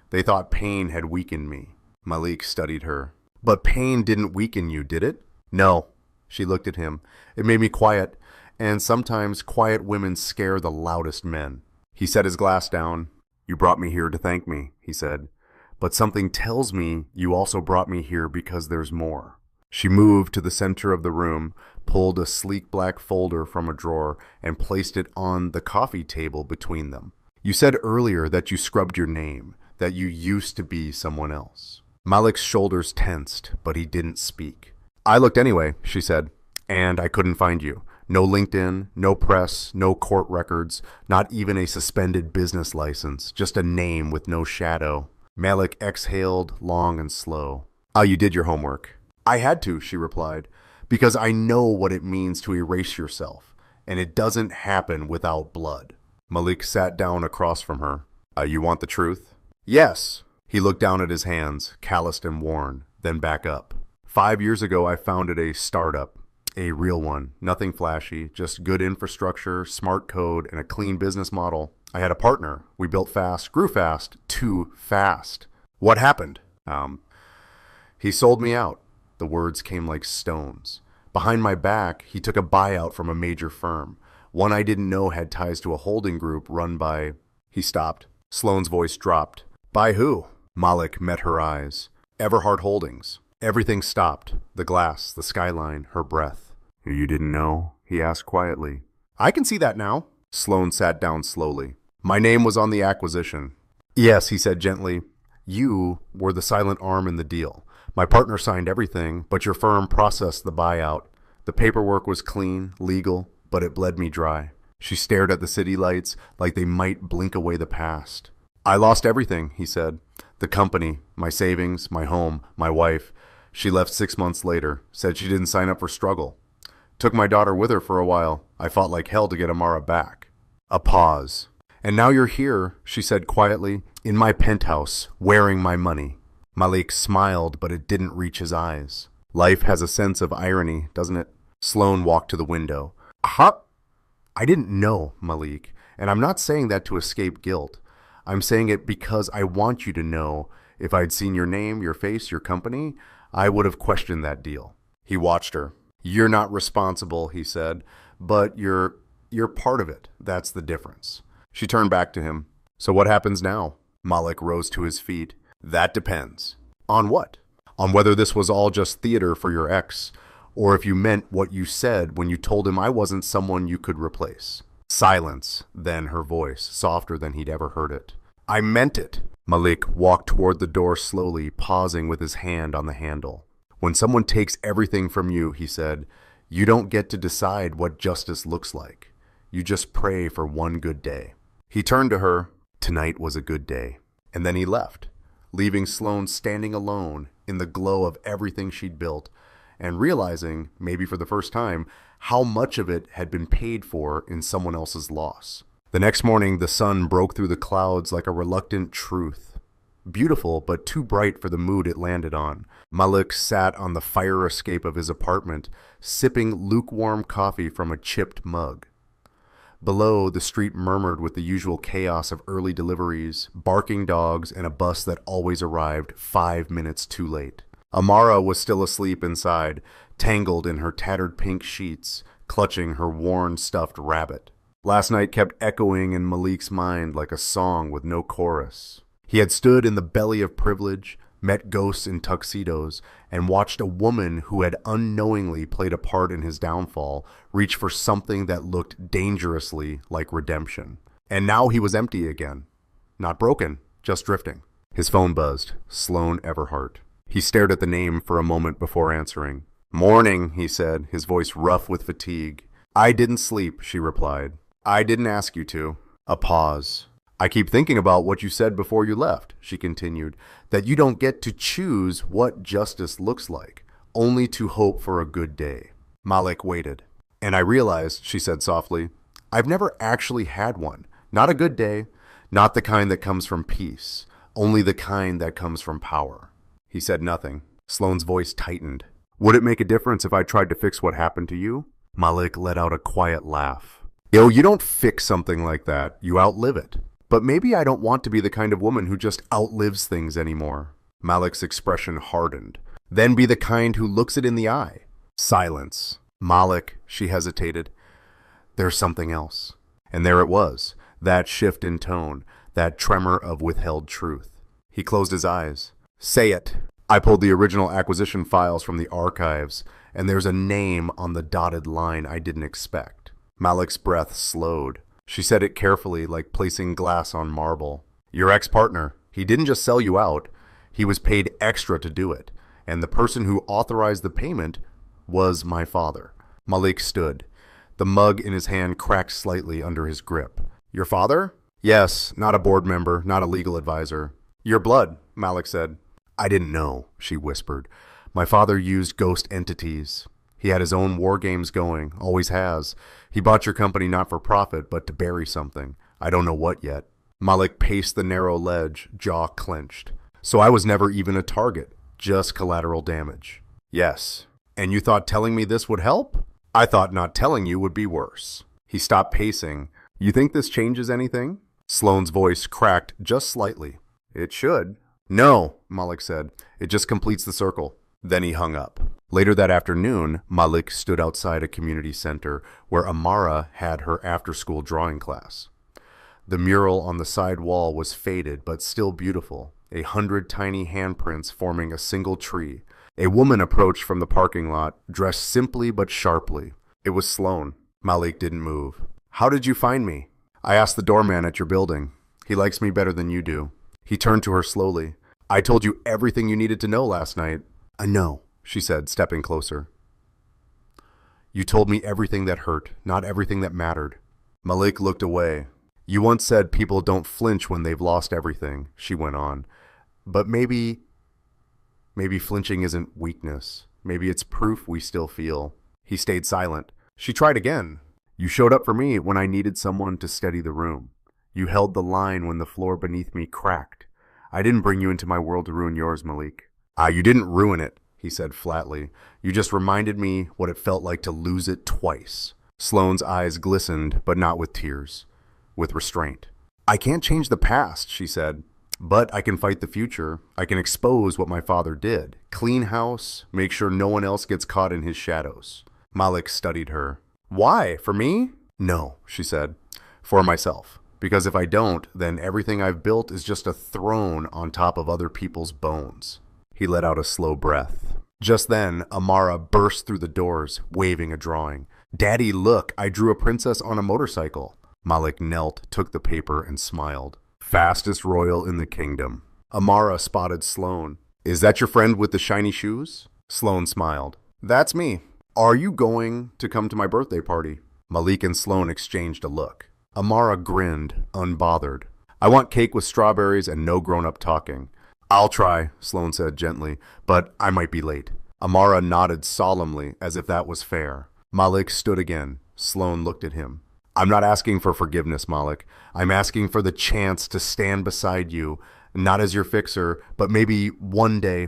They thought pain had weakened me. Malik studied her. But pain didn't weaken you, did it? No. She looked at him. It made me quiet, and sometimes quiet women scare the loudest men. He set his glass down. You brought me here to thank me, he said. But something tells me you also brought me here because there's more. She moved to the center of the room, pulled a sleek black folder from a drawer, and placed it on the coffee table between them. You said earlier that you scrubbed your name, that you used to be someone else. Malik's shoulders tensed, but he didn't speak. I looked anyway, she said, and I couldn't find you. No LinkedIn, no press, no court records, not even a suspended business license, just a name with no shadow. Malik exhaled, long and slow. You did your homework. I had to, she replied, because I know what it means to erase yourself, and it doesn't happen without blood. Malik sat down across from her. You want the truth? Yes. He looked down at his hands, calloused and worn, then back up. 5 years ago, I founded a startup, a real one, nothing flashy, just good infrastructure, smart code, and a clean business model. I had a partner. We built fast, grew fast, too fast. What happened? He sold me out. The words came like stones. Behind my back, he took a buyout from a major firm, one I didn't know had ties to a holding group run by... He stopped. Sloan's voice dropped. By who? Malik met her eyes. Everhart Holdings. Everything stopped. The glass, the skyline, her breath. You didn't know? He asked quietly. I can see that now. Sloan sat down slowly. My name was on the acquisition. Yes, he said gently. You were the silent arm in the deal. My partner signed everything, but your firm processed the buyout. The paperwork was clean, legal, but it bled me dry. She stared at the city lights like they might blink away the past. I lost everything, he said. The company, my savings, my home, my wife. She left 6 months later, said she didn't sign up for struggle. Took my daughter with her for a while. I fought like hell to get Amara back. A pause. And now you're here, she said quietly, in my penthouse, wearing my money. Malik smiled, but it didn't reach his eyes. Life has a sense of irony, doesn't it? Sloan walked to the window. Huh? I didn't know, Malik, and I'm not saying that to escape guilt. I'm saying it because I want you to know if I'd seen your name, your face, your company, I would have questioned that deal. He watched her. You're not responsible, he said, but you're part of it. That's the difference. She turned back to him. So what happens now? Malik rose to his feet. That depends. On what? On whether this was all just theater for your ex, or if you meant what you said when you told him I wasn't someone you could replace. Silence, then her voice, softer than he'd ever heard it. I meant it. Malik walked toward the door slowly, pausing with his hand on the handle. When someone takes everything from you, he said, you don't get to decide what justice looks like. You just pray for one good day. He turned to her. Tonight was a good day. And then he left, leaving Sloane standing alone in the glow of everything she'd built, and realizing, maybe for the first time, how much of it had been paid for in someone else's loss. The next morning, the sun broke through the clouds like a reluctant truth. Beautiful, but too bright for the mood it landed on. Malik sat on the fire escape of his apartment, sipping lukewarm coffee from a chipped mug. Below, the street murmured with the usual chaos of early deliveries, barking dogs, and a bus that always arrived 5 minutes too late. Amara was still asleep inside, tangled in her tattered pink sheets, clutching her worn stuffed rabbit. Last night kept echoing in Malik's mind like a song with no chorus. He had stood in the belly of privilege, met ghosts in tuxedos, and watched a woman who had unknowingly played a part in his downfall reach for something that looked dangerously like redemption. And now he was empty again. Not broken, just drifting. His phone buzzed. Sloane Everhart. He stared at the name for a moment before answering. Morning, he said, his voice rough with fatigue. I didn't sleep, she replied. I didn't ask you to. A pause. I keep thinking about what you said before you left, she continued, that you don't get to choose what justice looks like, only to hope for a good day. Malik waited. And I realized, she said softly, I've never actually had one. Not a good day, not the kind that comes from peace, only the kind that comes from power. He said nothing. Sloane's voice tightened. Would it make a difference if I tried to fix what happened to you? Malik let out a quiet laugh. Yo, you don't fix something like that. You outlive it. But maybe I don't want to be the kind of woman who just outlives things anymore. Malik's expression hardened. Then be the kind who looks it in the eye. Silence. Malik, she hesitated. There's something else. And there it was, that shift in tone, that tremor of withheld truth. He closed his eyes. Say it. I pulled the original acquisition files from the archives, and there's a name on the dotted line I didn't expect. Malik's breath slowed. She said it carefully, like placing glass on marble. Your ex-partner. He didn't just sell you out. He was paid extra to do it. And the person who authorized the payment was my father. Malik stood. The mug in his hand cracked slightly under his grip. Your father? Yes, not a board member, not a legal advisor. Your blood, Malik said. I didn't know, she whispered. My father used ghost entities. He had his own war games going, always has. He bought your company not for profit, but to bury something. I don't know what yet. Malik paced the narrow ledge, jaw clenched. So I was never even a target, just collateral damage. Yes. And you thought telling me this would help? I thought not telling you would be worse. He stopped pacing. You think this changes anything? Sloane's voice cracked just slightly. It should. No, Malik said. It just completes the circle. Then he hung up. Later that afternoon, Malik stood outside a community center where Amara had her after-school drawing class. The mural on the side wall was faded but still beautiful, 100 tiny handprints forming a single tree. A woman approached from the parking lot, dressed simply but sharply. It was Sloane. Malik didn't move. How did you find me? I asked the doorman at your building. He likes me better than you do. He turned to her slowly. I told you everything you needed to know last night. I know, she said, stepping closer. You told me everything that hurt, not everything that mattered. Malik looked away. You once said people don't flinch when they've lost everything, she went on. But maybe flinching isn't weakness. Maybe it's proof we still feel. He stayed silent. She tried again. You showed up for me when I needed someone to steady the room. You held the line when the floor beneath me cracked. I didn't bring you into my world to ruin yours, Malik. You didn't ruin it, he said flatly. You just reminded me what it felt like to lose it twice. Sloane's eyes glistened, but not with tears. With restraint. I can't change the past, she said. But I can fight the future. I can expose what my father did. Clean house, make sure no one else gets caught in his shadows. Malik studied her. Why? For me? No, she said. For myself. Because if I don't, then everything I've built is just a throne on top of other people's bones. He let out a slow breath. Just then, Amara burst through the doors, waving a drawing. Daddy, look, I drew a princess on a motorcycle. Malik knelt, took the paper, and smiled. Fastest royal in the kingdom. Amara spotted Sloane. Is that your friend with the shiny shoes? Sloane smiled. That's me. Are you going to come to my birthday party? Malik and Sloane exchanged a look. Amara grinned, unbothered. I want cake with strawberries and no grown-up talking. I'll try, Sloane said gently, but I might be late. Amara nodded solemnly, as if that was fair. Malik stood again. Sloane looked at him. I'm not asking for forgiveness, Malik. I'm asking for the chance to stand beside you, not as your fixer, but maybe one day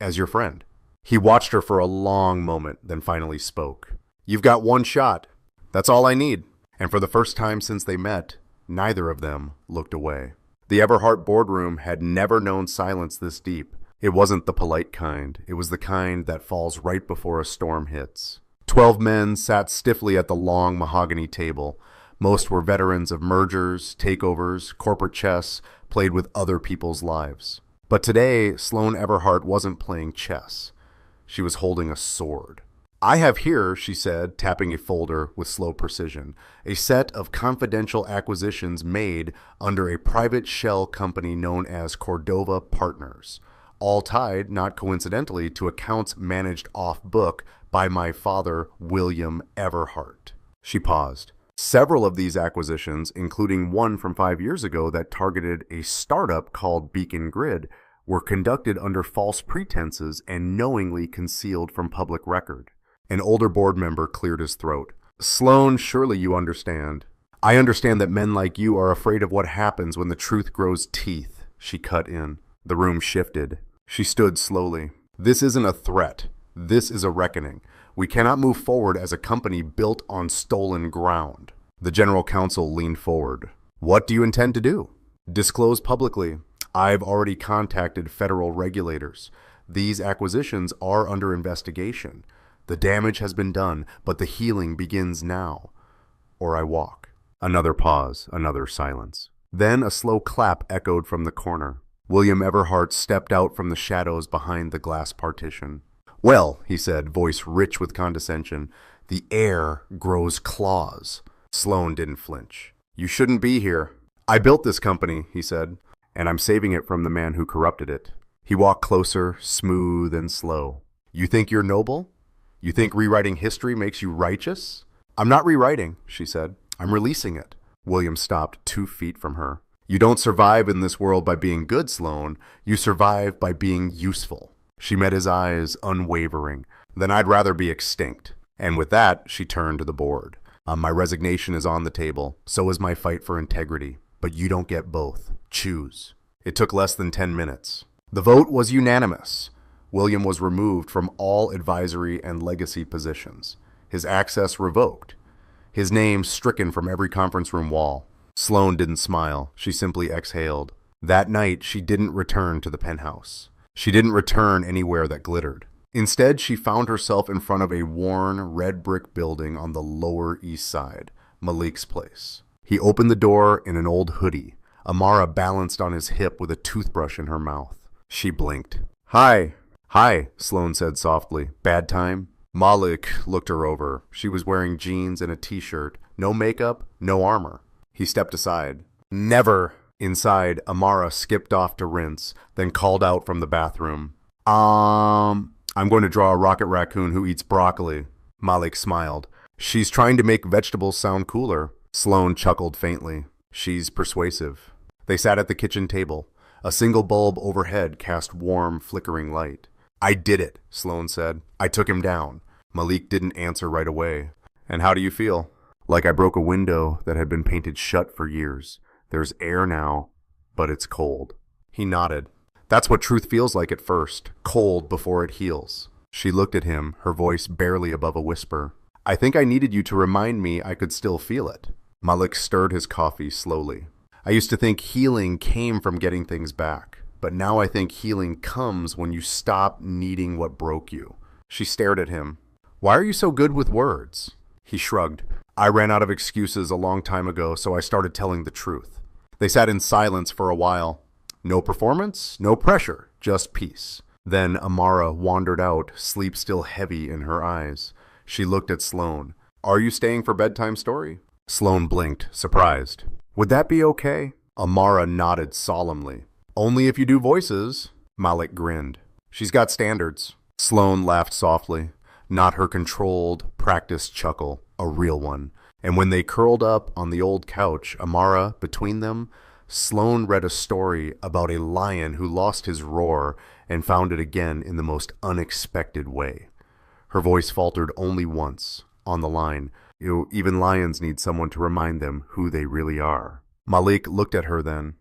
as your friend. He watched her for a long moment, then finally spoke. You've got one shot. That's all I need. And for the first time since they met, neither of them looked away. The Everhart boardroom had never known silence this deep. It wasn't the polite kind. It was the kind that falls right before a storm hits. 12 men sat stiffly at the long mahogany table. Most were veterans of mergers, takeovers, corporate chess, played with other people's lives. But today, Sloane Everhart wasn't playing chess. She was holding a sword. I have here, she said, tapping a folder with slow precision, a set of confidential acquisitions made under a private shell company known as Cordova Partners, all tied, not coincidentally, to accounts managed off-book by my father, William Everhart. She paused. Several of these acquisitions, including one from 5 years ago that targeted a startup called Beacon Grid, were conducted under false pretenses and knowingly concealed from public record. An older board member cleared his throat. Sloane, surely you understand. I understand that men like you are afraid of what happens when the truth grows teeth, she cut in. The room shifted. She stood slowly. This isn't a threat. This is a reckoning. We cannot move forward as a company built on stolen ground. The general counsel leaned forward. What do you intend to do? Disclose publicly. I've already contacted federal regulators. These acquisitions are under investigation. The damage has been done, but the healing begins now. Or I walk. Another pause, another silence. Then a slow clap echoed from the corner. William Everhart stepped out from the shadows behind the glass partition. Well, he said, voice rich with condescension, the air grows claws. Sloane didn't flinch. You shouldn't be here. I built this company, he said, and I'm saving it from the man who corrupted it. He walked closer, smooth and slow. You think you're noble? You think rewriting history makes you righteous? I'm not rewriting, she said. I'm releasing it. William stopped 2 feet from her. You don't survive in this world by being good, Sloane. You survive by being useful. She met his eyes, unwavering. Then I'd rather be extinct. And with that, she turned to the board. My resignation is on the table. So is my fight for integrity. But you don't get both. Choose. It took less than 10 minutes. The vote was unanimous. William was removed from all advisory and legacy positions. His access revoked. His name stricken from every conference room wall. Sloane didn't smile. She simply exhaled. That night, she didn't return to the penthouse. She didn't return anywhere that glittered. Instead, she found herself in front of a worn, red brick building on the Lower East Side, Malik's place. He opened the door in an old hoodie. Amara balanced on his hip with a toothbrush in her mouth. She blinked. Hi. Hi, Sloane said softly. Bad time? Malik looked her over. She was wearing jeans and a t-shirt. No makeup, no armor. He stepped aside. Never. Inside, Amara skipped off to rinse, then called out from the bathroom. I'm going to draw a rocket raccoon who eats broccoli. Malik smiled. She's trying to make vegetables sound cooler. Sloane chuckled faintly. She's persuasive. They sat at the kitchen table. A single bulb overhead cast warm, flickering light. I did it, Sloane said. I took him down. Malik didn't answer right away. And how do you feel? Like I broke a window that had been painted shut for years. There's air now, but it's cold. He nodded. That's what truth feels like at first, cold before it heals. She looked at him, her voice barely above a whisper. I think I needed you to remind me I could still feel it. Malik stirred his coffee slowly. I used to think healing came from getting things back. But now I think healing comes when you stop needing what broke you. She stared at him. Why are you so good with words? He shrugged. I ran out of excuses a long time ago, so I started telling the truth. They sat in silence for a while. No performance, no pressure, just peace. Then Amara wandered out, sleep still heavy in her eyes. She looked at Sloane. Are you staying for bedtime story? Sloane blinked, surprised. Would that be okay? Amara nodded solemnly. Only if you do voices. Malik grinned. She's got standards. Sloane laughed softly. Not her controlled, practiced chuckle, a real one. And when they curled up on the old couch, Amara between them, Sloane read a story about a lion who lost his roar and found it again in the most unexpected way. Her voice faltered only once, on the line, even lions need someone to remind them who they really are. Malik looked at her then,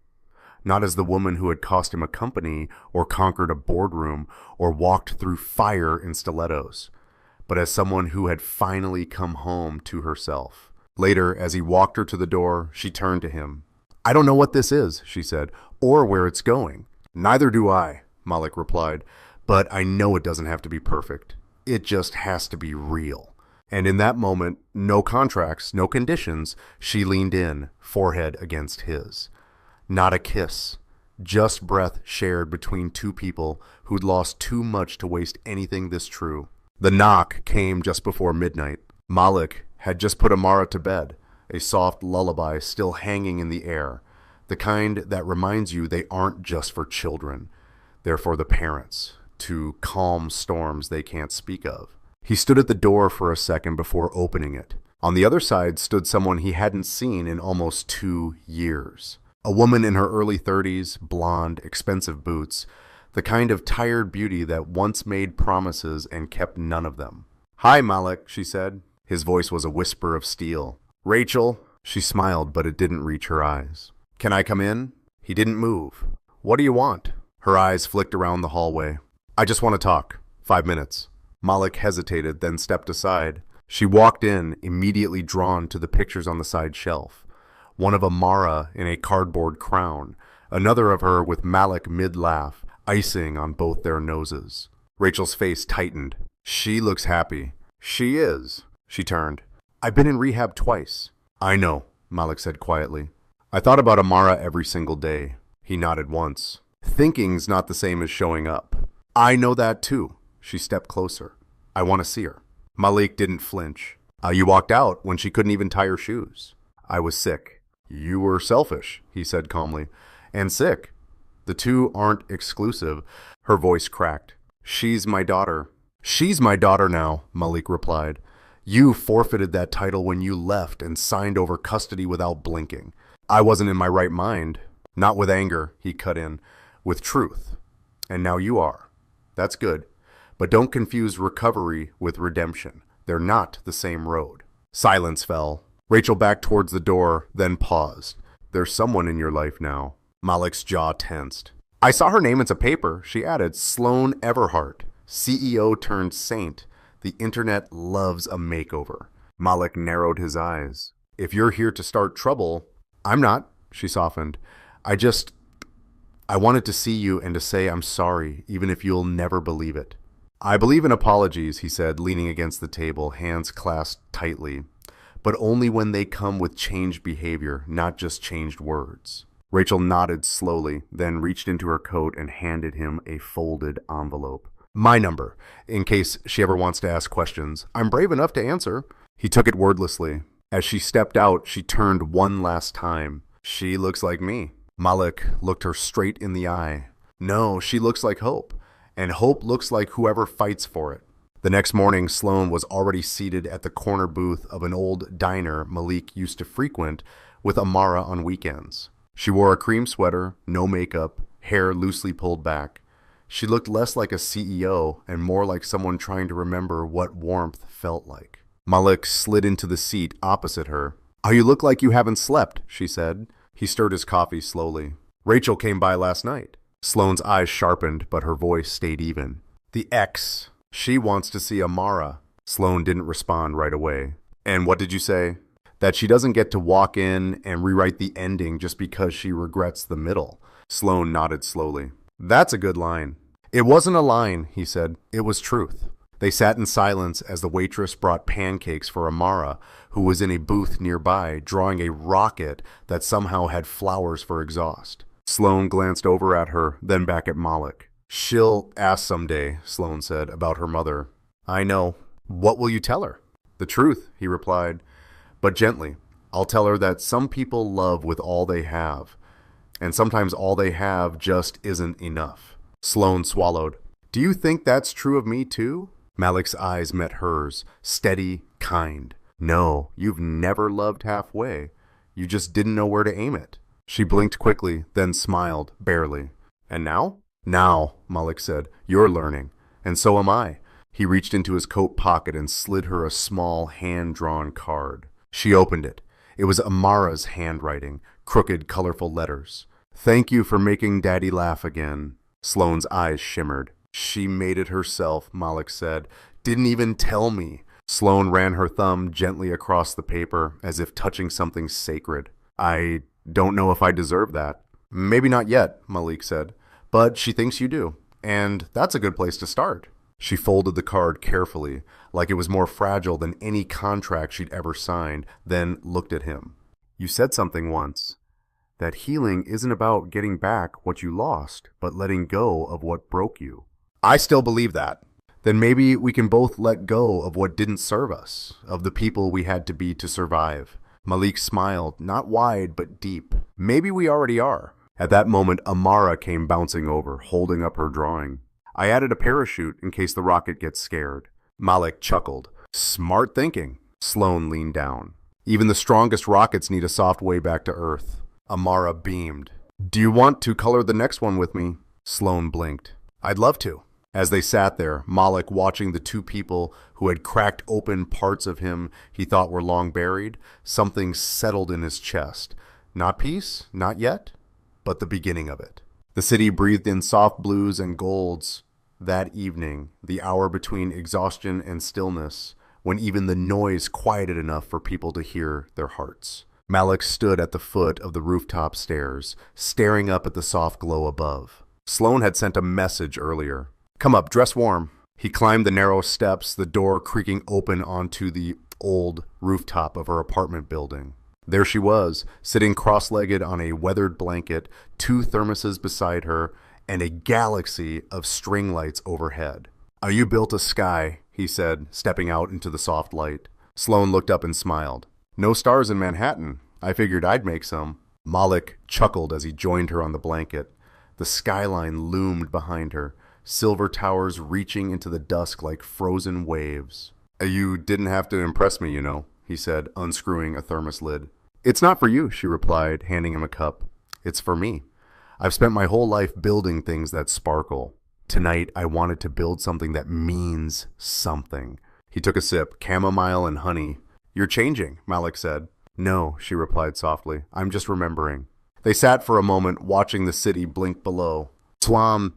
not as the woman who had cost him a company or conquered a boardroom or walked through fire in stilettos, but as someone who had finally come home to herself. Later, as he walked her to the door, she turned to him. I don't know what this is, she said, or where it's going. Neither do I, Malik replied, but I know it doesn't have to be perfect. It just has to be real. And in that moment, no contracts, no conditions, she leaned in, forehead against his. Not a kiss, just breath shared between two people who'd lost too much to waste anything this true. The knock came just before midnight. Malik had just put Amara to bed, a soft lullaby still hanging in the air, the kind that reminds you they aren't just for children, they're for the parents, to calm storms they can't speak of. He stood at the door for a second before opening it. On the other side stood someone he hadn't seen in almost 2 years. A woman in her early 30s, blonde, expensive boots, the kind of tired beauty that once made promises and kept none of them. Hi, Malik, she said. His voice was a whisper of steel. Rachel, she smiled, but it didn't reach her eyes. Can I come in? He didn't move. What do you want? Her eyes flicked around the hallway. I just want to talk. 5 minutes. Malik hesitated, then stepped aside. She walked in, immediately drawn to the pictures on the side shelf. One of Amara in a cardboard crown, another of her with Malik mid-laugh, icing on both their noses. Rachel's face tightened. She looks happy. She is. She turned. I've been in rehab twice. I know, Malik said quietly. I thought about Amara every single day. He nodded once. Thinking's not the same as showing up. I know that too. She stepped closer. I want to see her. Malik didn't flinch. You walked out when she couldn't even tie her shoes. I was sick. You were selfish, he said calmly. And sick. The two aren't exclusive. Her voice cracked. She's my daughter. She's my daughter now, Malik replied. You forfeited that title when you left and signed over custody without blinking. I wasn't in my right mind. Not with anger, he cut in. With truth. And now you are. That's good. But don't confuse recovery with redemption. They're not the same road. Silence fell. Rachel backed towards the door, then paused. There's someone in your life now. Malik's jaw tensed. I saw her name in some paper, she added. Sloane Everhart, CEO turned saint. The internet loves a makeover. Malik narrowed his eyes. If you're here to start trouble, I'm not, she softened. I wanted to see you and to say I'm sorry, even if you'll never believe it. I believe in apologies, he said, leaning against the table, hands clasped tightly. But only when they come with changed behavior, not just changed words. Rachel nodded slowly, then reached into her coat and handed him a folded envelope. My number, in case she ever wants to ask questions. I'm brave enough to answer. He took it wordlessly. As she stepped out, she turned one last time. She looks like me. Malik looked her straight in the eye. No, she looks like Hope. And Hope looks like whoever fights for it. The next morning, Sloane was already seated at the corner booth of an old diner Malik used to frequent with Amara on weekends. She wore a cream sweater, no makeup, hair loosely pulled back. She looked less like a CEO and more like someone trying to remember what warmth felt like. Malik slid into the seat opposite her. You look like you haven't slept, she said. He stirred his coffee slowly. Rachel came by last night. Sloane's eyes sharpened, but her voice stayed even. The ex. She wants to see Amara. Sloane didn't respond right away. And what did you say? That she doesn't get to walk in and rewrite the ending just because she regrets the middle. Sloane nodded slowly. That's a good line. It wasn't a line, he said. It was truth. They sat in silence as the waitress brought pancakes for Amara, who was in a booth nearby, drawing a rocket that somehow had flowers for exhaust. Sloane glanced over at her, then back at Malik. She'll ask someday, Sloane said, about her mother. I know. What will you tell her? The truth, he replied, but gently. I'll tell her that some people love with all they have, and sometimes all they have just isn't enough. Sloane swallowed. Do you think that's true of me too? Malik's eyes met hers, steady, kind. No, you've never loved halfway. You just didn't know where to aim it. She blinked quickly, then smiled, barely. And now? Now, Malik said, you're learning. And so am I. He reached into his coat pocket and slid her a small, hand-drawn card. She opened it. It was Amara's handwriting, crooked, colorful letters. Thank you for making Daddy laugh again. Sloane's eyes shimmered. She made it herself, Malik said. Didn't even tell me. Sloane ran her thumb gently across the paper, as if touching something sacred. I don't know if I deserve that. Maybe not yet, Malik said. But she thinks you do. And that's a good place to start. She folded the card carefully, like it was more fragile than any contract she'd ever signed, then looked at him. You said something once. That healing isn't about getting back what you lost, but letting go of what broke you. I still believe that. Then maybe we can both let go of what didn't serve us, of the people we had to be to survive. Malik smiled, not wide but deep. Maybe we already are. At that moment, Amara came bouncing over, holding up her drawing. I added a parachute in case the rocket gets scared. Malik chuckled. Smart thinking. Sloane leaned down. Even the strongest rockets need a soft way back to Earth. Amara beamed. Do you want to color the next one with me? Sloane blinked. I'd love to. As they sat there, Malik watching the two people who had cracked open parts of him he thought were long buried, something settled in his chest. Not peace, not yet, but the beginning of it. The city breathed in soft blues and golds. That evening, the hour between exhaustion and stillness, when even the noise quieted enough for people to hear their hearts. Malik stood at the foot of the rooftop stairs, staring up at the soft glow above. Sloane had sent a message earlier. Come up, dress warm. He climbed the narrow steps, the door creaking open onto the old rooftop of her apartment building. There she was, sitting cross-legged on a weathered blanket, 2 thermoses beside her, and a galaxy of string lights overhead. You built a sky, he said, stepping out into the soft light. Sloane looked up and smiled. No stars in Manhattan. I figured I'd make some. Malik chuckled as he joined her on the blanket. The skyline loomed behind her, silver towers reaching into the dusk like frozen waves. You didn't have to impress me, you know, he said, unscrewing a thermos lid. It's not for you, she replied, handing him a cup. It's for me. I've spent my whole life building things that sparkle. Tonight, I wanted to build something that means something. He took a sip, chamomile and honey. You're changing, Malik said. No, she replied softly. I'm just remembering. They sat for a moment, watching the city blink below. Tuam,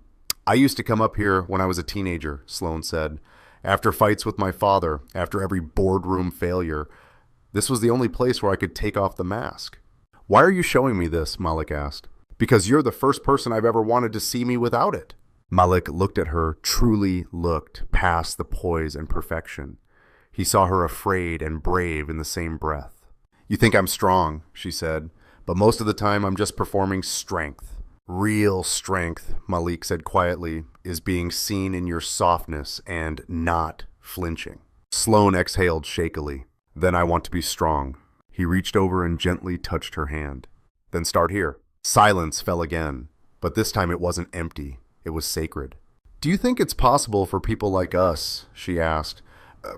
I used to come up here when I was a teenager, Sloane said. After fights with my father, after every boardroom failure, this was the only place where I could take off the mask. Why are you showing me this? Malik asked. Because you're the first person I've ever wanted to see me without it. Malik looked at her, truly looked past the poise and perfection. He saw her afraid and brave in the same breath. You think I'm strong, she said, but most of the time I'm just performing strength. Real strength, Malik said quietly, is being seen in your softness and not flinching. Sloane exhaled shakily. Then I want to be strong. He reached over and gently touched her hand. Then start here. Silence fell again, but this time it wasn't empty. It was sacred. Do you think it's possible for people like us, she asked,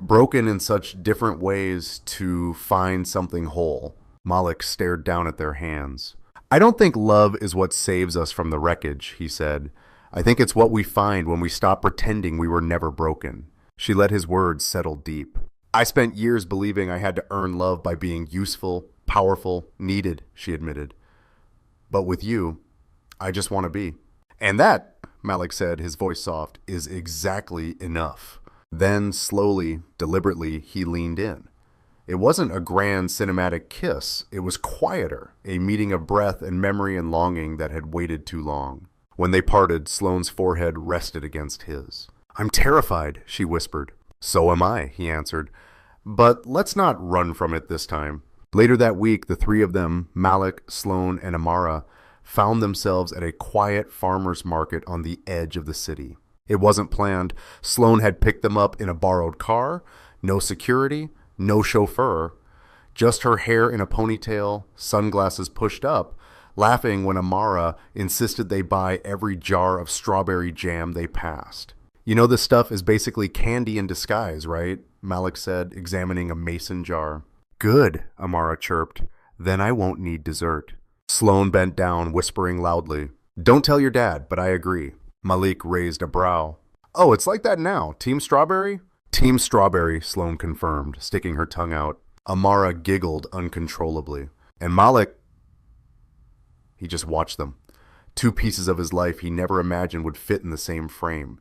broken in such different ways, to find something whole? Malik stared down at their hands. I don't think love is what saves us from the wreckage, he said. I think it's what we find when we stop pretending we were never broken. She let his words settle deep. I spent years believing I had to earn love by being useful, powerful, needed, she admitted. But with you, I just want to be. And that, Malik said, his voice soft, is exactly enough. Then, slowly, deliberately, he leaned in. It wasn't a grand cinematic kiss. It was quieter, a meeting of breath and memory and longing that had waited too long. When they parted, Sloane's forehead rested against his. I'm terrified, she whispered. So am I, he answered. But let's not run from it this time. Later that week, the 3 of them, Malik, Sloane, and Amara, found themselves at a quiet farmer's market on the edge of the city. It wasn't planned. Sloane had picked them up in a borrowed car, no security, no chauffeur, just her hair in a ponytail, sunglasses pushed up, laughing when Amara insisted they buy every jar of strawberry jam they passed. You know this stuff is basically candy in disguise, right? Malik said, examining a mason jar. Good, Amara chirped. Then I won't need dessert. Sloane bent down, whispering loudly. Don't tell your dad, but I agree. Malik raised a brow. Oh, it's like that now. Team Strawberry? Team Strawberry, Sloane confirmed, sticking her tongue out. Amara giggled uncontrollably. And Malik... He just watched them. Two pieces of his life he never imagined would fit in the same frame.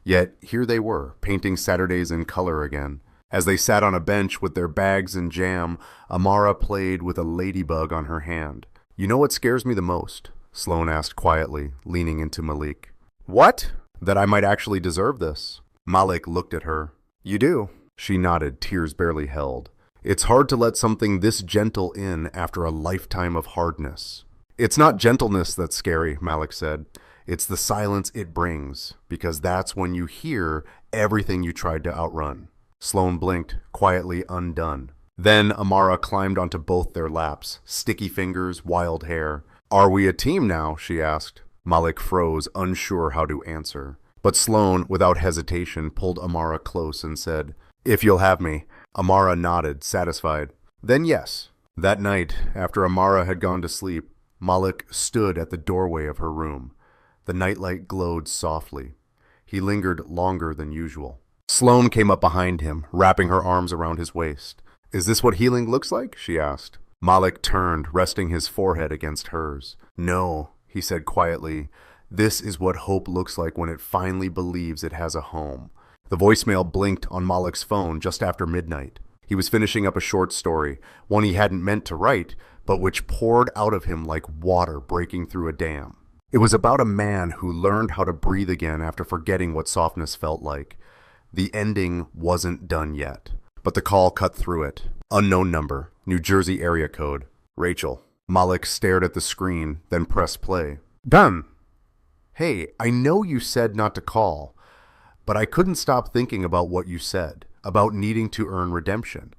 Yet here they were, painting Saturdays in color again. As they sat on a bench with their bags and jam, Amara played with a ladybug on her hand. You know what scares me the most? Sloane asked quietly, leaning into Malik. What? That I might actually deserve this. Malik looked at her. You do? She nodded, tears barely held. It's hard to let something this gentle in after a lifetime of hardness. It's not gentleness that's scary, Malik said. It's the silence it brings, because that's when you hear everything you tried to outrun. Sloane blinked, quietly undone. Then Amara climbed onto both their laps, sticky fingers, wild hair. Are we a team now? She asked. Malik froze, unsure how to answer. But Sloane, without hesitation, pulled Amara close and said, If you'll have me. Amara nodded, satisfied. Then yes. That night, after Amara had gone to sleep, Malik stood at the doorway of her room. The nightlight glowed softly. He lingered longer than usual. Sloane came up behind him, wrapping her arms around his waist. Is this what healing looks like? She asked. Malik turned, resting his forehead against hers. No, he said quietly. This is what hope looks like when it finally believes it has a home. The voicemail blinked on Malik's phone just after midnight. He was finishing up a short story, one he hadn't meant to write, but which poured out of him like water breaking through a dam. It was about a man who learned how to breathe again after forgetting what softness felt like. The ending wasn't done yet, but the call cut through it. Unknown number, New Jersey area code. Rachel. Malik stared at the screen, then pressed play. Done. Hey, I know you said not to call, but I couldn't stop thinking about what you said, about needing to earn redemption.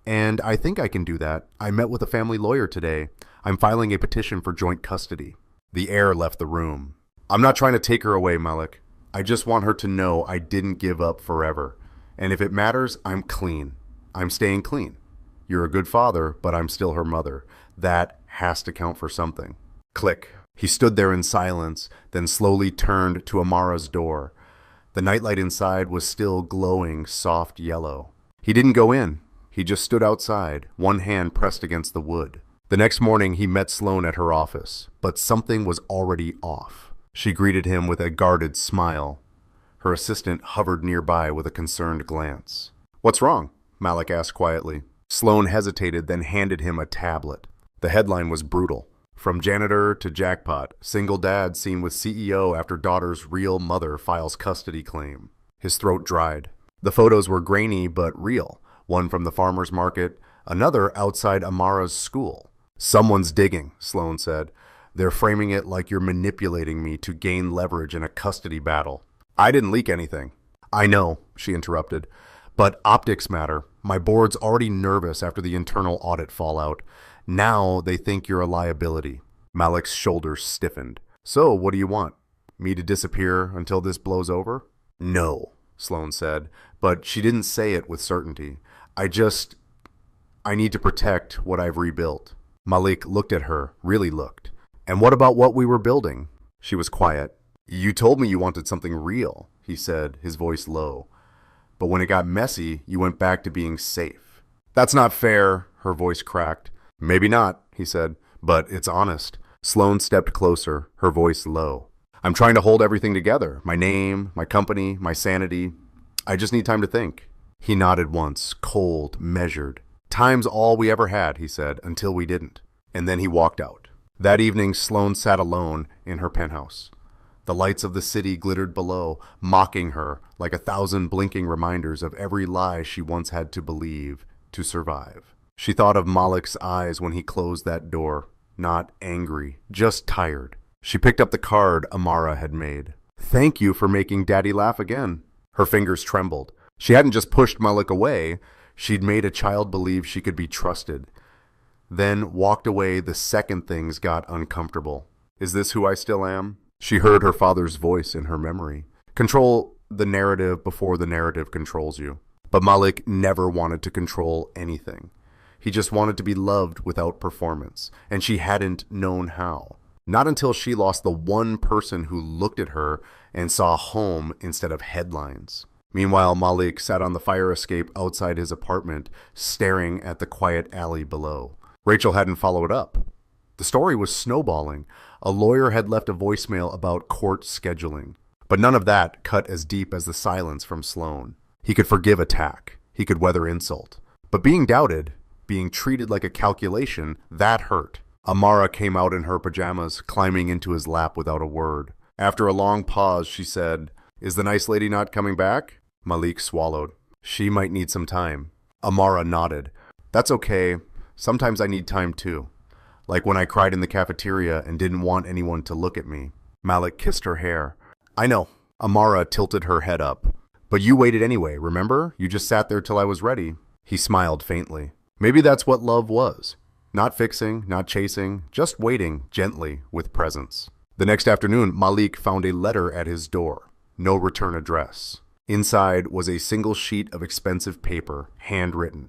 And I think I can do that. I met with a family lawyer today. I'm filing a petition for joint custody. The air left the room. I'm not trying to take her away, Malik. I just want her to know I didn't give up forever. And if it matters, I'm clean. I'm staying clean. You're a good father, but I'm still her mother. That has to count for something. Click. He stood there in silence, then slowly turned to Amara's door. The nightlight inside was still glowing soft yellow. He didn't go in. He just stood outside, one hand pressed against the wood. The next morning he met Sloane at her office, but something was already off. She greeted him with a guarded smile. Her assistant hovered nearby with a concerned glance. What's wrong? Malik asked quietly. Sloane hesitated, then handed him a tablet. The headline was brutal. From janitor to jackpot, single dad seen with CEO after daughter's real mother files custody claim. His throat dried. The photos were grainy but real. One from the farmer's market, another outside Amara's school. Someone's digging, Sloane said. They're framing it like you're manipulating me to gain leverage in a custody battle. I didn't leak anything. I know, she interrupted. But optics matter. My board's already nervous after the internal audit fallout. Now they think you're a liability. Malik's shoulders stiffened. So what do you want? Me to disappear until this blows over? No, Sloane said, but she didn't say it with certainty. I need to protect what I've rebuilt. Malik looked at her, really looked. And what about what we were building? She was quiet. You told me you wanted something real, he said, his voice low. But when it got messy, you went back to being safe. That's not fair, her voice cracked. Maybe not, he said, but it's honest. Sloane stepped closer, her voice low. I'm trying to hold everything together. My name, my company, my sanity. I just need time to think. He nodded once, cold, measured. Time's all we ever had, he said, until we didn't. And then he walked out. That evening, Sloane sat alone in her penthouse. The lights of the city glittered below, mocking her like 1,000 blinking reminders of every lie she once had to believe to survive. She thought of Malik's eyes when he closed that door. Not angry, just tired. She picked up the card Amara had made. Thank you for making Daddy laugh again. Her fingers trembled. She hadn't just pushed Malik away. She'd made a child believe she could be trusted. then walked away the second things got uncomfortable. Is this who I still am? She heard her father's voice in her memory. Control the narrative before the narrative controls you. But Malik never wanted to control anything. He just wanted to be loved without performance, and she hadn't known how. Not until she lost the one person who looked at her and saw home instead of headlines. Meanwhile, Malik sat on the fire escape outside his apartment, staring at the quiet alley below. Rachel hadn't followed up. The story was snowballing. A lawyer had left a voicemail about court scheduling. But none of that cut as deep as the silence from Sloan. He could forgive attack. He could weather insult. But being doubted, being treated like a calculation, that hurt. Amara came out in her pajamas, climbing into his lap without a word. After a long pause, she said, "Is the nice lady not coming back?" Malik swallowed. "She might need some time." Amara nodded. "That's okay. Sometimes I need time too. Like when I cried in the cafeteria and didn't want anyone to look at me." Malik kissed her hair. "I know." Amara tilted her head up. "But you waited anyway, remember? You just sat there till I was ready." He smiled faintly. Maybe that's what love was. Not fixing, not chasing, just waiting gently with presence. The next afternoon, Malik found a letter at his door. No return address. Inside was a single sheet of expensive paper, handwritten.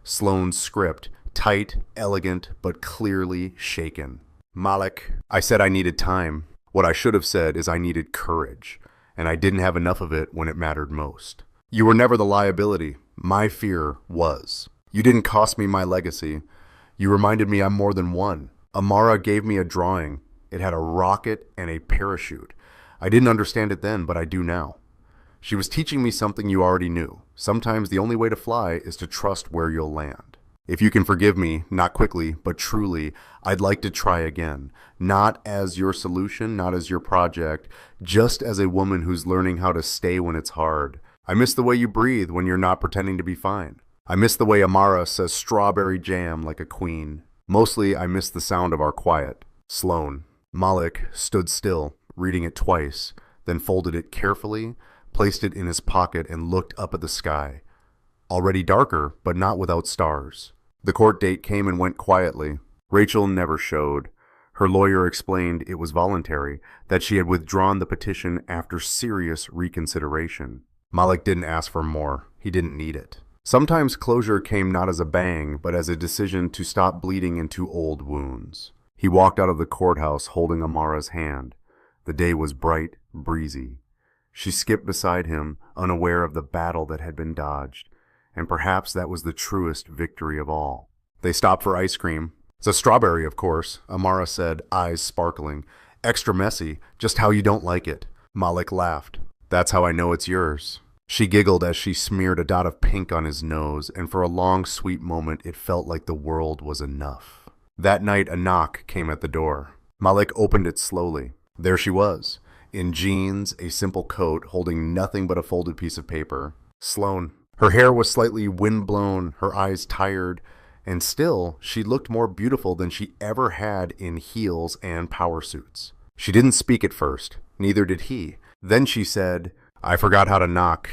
Sloane's script, tight, elegant, but clearly shaken. "Malik, I said I needed time. What I should have said is I needed courage, and I didn't have enough of it when it mattered most. You were never the liability. My fear was. You didn't cost me my legacy. You reminded me I'm more than one. Amara gave me a drawing. It had a rocket and a parachute. I didn't understand it then, but I do now. She was teaching me something you already knew. Sometimes the only way to fly is to trust where you'll land. If you can forgive me, not quickly, but truly, I'd like to try again. Not as your solution, not as your project, just as a woman who's learning how to stay when it's hard. I miss the way you breathe when you're not pretending to be fine. I miss the way Amara says strawberry jam like a queen. Mostly, I miss the sound of our quiet." Sloan. Malik stood still, reading it twice, then folded it carefully, placed it in his pocket, and looked up at the sky. Already darker, but not without stars. The court date came and went quietly. Rachel never showed. Her lawyer explained it was voluntary, that she had withdrawn the petition after serious reconsideration. Malik didn't ask for more. He didn't need it. Sometimes closure came not as a bang, but as a decision to stop bleeding into old wounds. He walked out of the courthouse holding Amara's hand. The day was bright, breezy. She skipped beside him, unaware of the battle that had been dodged. And perhaps that was the truest victory of all. They stopped for ice cream. "It's a strawberry, of course," Amara said, eyes sparkling. "Extra messy, just how you don't like it." Malik laughed. "That's how I know it's yours." She giggled as she smeared a dot of pink on his nose, and for a long, sweet moment it felt like the world was enough. That night a knock came at the door. Malik opened it slowly. There she was, in jeans, a simple coat, holding nothing but a folded piece of paper. Sloan. Her hair was slightly windblown, her eyes tired, and still she looked more beautiful than she ever had in heels and power suits. She didn't speak at first, neither did he. Then she said, "I forgot how to knock,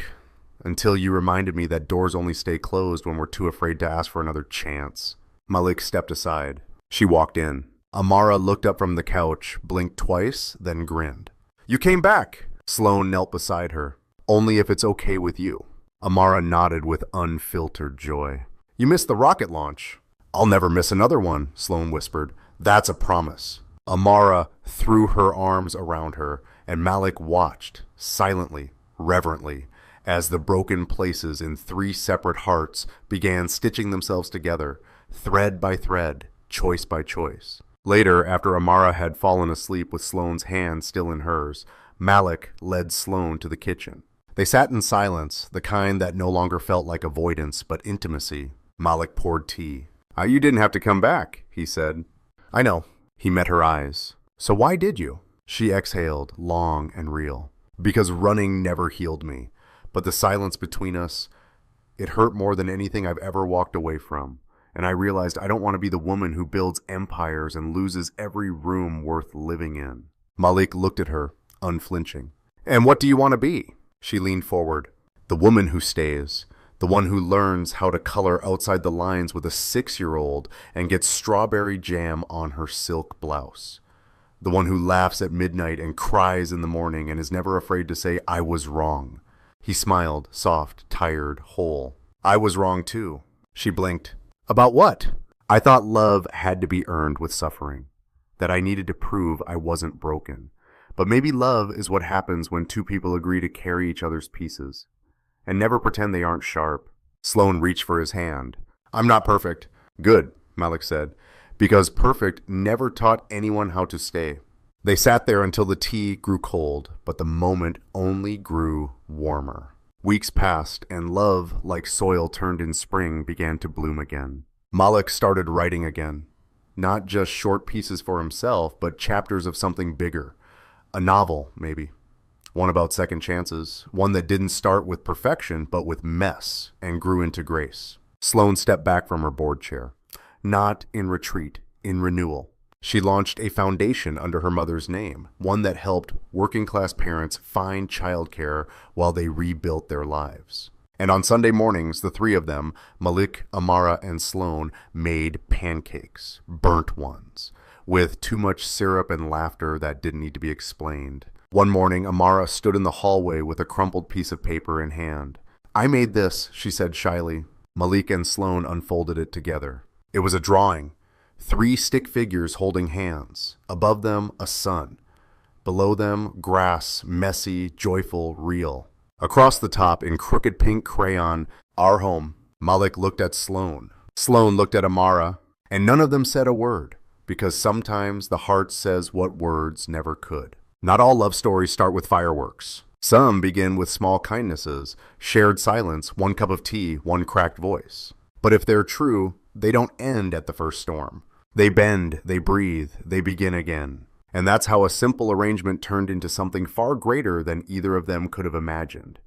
until you reminded me that doors only stay closed when we're too afraid to ask for another chance." Malik stepped aside. She walked in. Amara looked up from the couch, blinked twice, then grinned. "You came back." Sloan knelt beside her. "Only if it's okay with you." Amara nodded with unfiltered joy. "You missed the rocket launch." "I'll never miss another one," Sloan whispered. "That's a promise." Amara threw her arms around her, and Malik watched, silently, reverently, as the broken places in 3 separate hearts began stitching themselves together, thread by thread, choice by choice. Later, after Amara had fallen asleep with Sloane's hand still in hers, Malik led Sloane to the kitchen. They sat in silence, the kind that no longer felt like avoidance, but intimacy. Malik poured tea. You didn't have to come back," he said. "I know." He met her eyes. "So why did you?" She exhaled, long and real. "Because running never healed me. But the silence between us, it hurt more than anything I've ever walked away from. And I realized I don't want to be the woman who builds empires and loses every room worth living in." Malik looked at her, unflinching. "And what do you want to be?" She leaned forward. "The woman who stays. The one who learns how to color outside the lines with a 6-year-old and gets strawberry jam on her silk blouse. The one who laughs at midnight and cries in the morning and is never afraid to say, "I was wrong." He smiled, soft, tired, whole. "I was wrong too." She blinked. "About what?" "I thought love had to be earned with suffering, that I needed to prove I wasn't broken. But maybe love is what happens when two people agree to carry each other's pieces and never pretend they aren't sharp." Sloan reached for his hand. "I'm not perfect." "Good," Malik said, "because perfect never taught anyone how to stay." They sat there until the tea grew cold, but the moment only grew warmer. Weeks passed, and love, like soil turned in spring, began to bloom again. Malik started writing again. Not just short pieces for himself, but chapters of something bigger. A novel, maybe. One about second chances. One that didn't start with perfection, but with mess, and grew into grace. Sloan stepped back from her board chair. Not in retreat, in renewal. She launched a foundation under her mother's name, one that helped working-class parents find childcare while they rebuilt their lives. And on Sunday mornings, the three of them, Malik, Amara, and Sloan, made pancakes, burnt ones, with too much syrup and laughter that didn't need to be explained. One morning, Amara stood in the hallway with a crumpled piece of paper in hand. "I made this," she said shyly. Malik and Sloan unfolded it together. It was a drawing. 3 stick figures holding hands. Above them, a sun. Below them, grass, messy, joyful, real. Across the top, in crooked pink crayon, "Our home." Malik looked at Sloan. Sloan looked at Amara. And none of them said a word, because sometimes the heart says what words never could. Not all love stories start with fireworks. Some begin with small kindnesses, shared silence, 1 cup of tea, 1 cracked voice. But if they're true, they don't end at the first storm. They bend, they breathe, they begin again. And that's how a simple arrangement turned into something far greater than either of them could have imagined.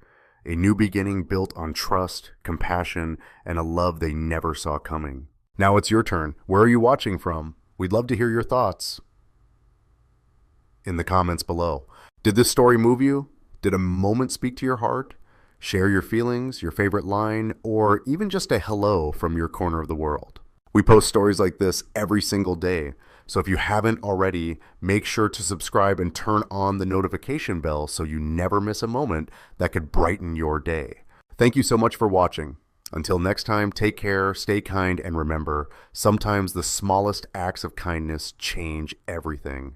A new beginning built on trust, compassion, and a love they never saw coming. Now it's your turn. Where are you watching from? We'd love to hear your thoughts in the comments below. Did this story move you? Did a moment speak to your heart? Share your feelings, your favorite line, or even just a hello from your corner of the world. We post stories like this every single day, so if you haven't already, make sure to subscribe and turn on the notification bell so you never miss a moment that could brighten your day. Thank you so much for watching. Until next time, take care, stay kind, and remember, sometimes the smallest acts of kindness change everything.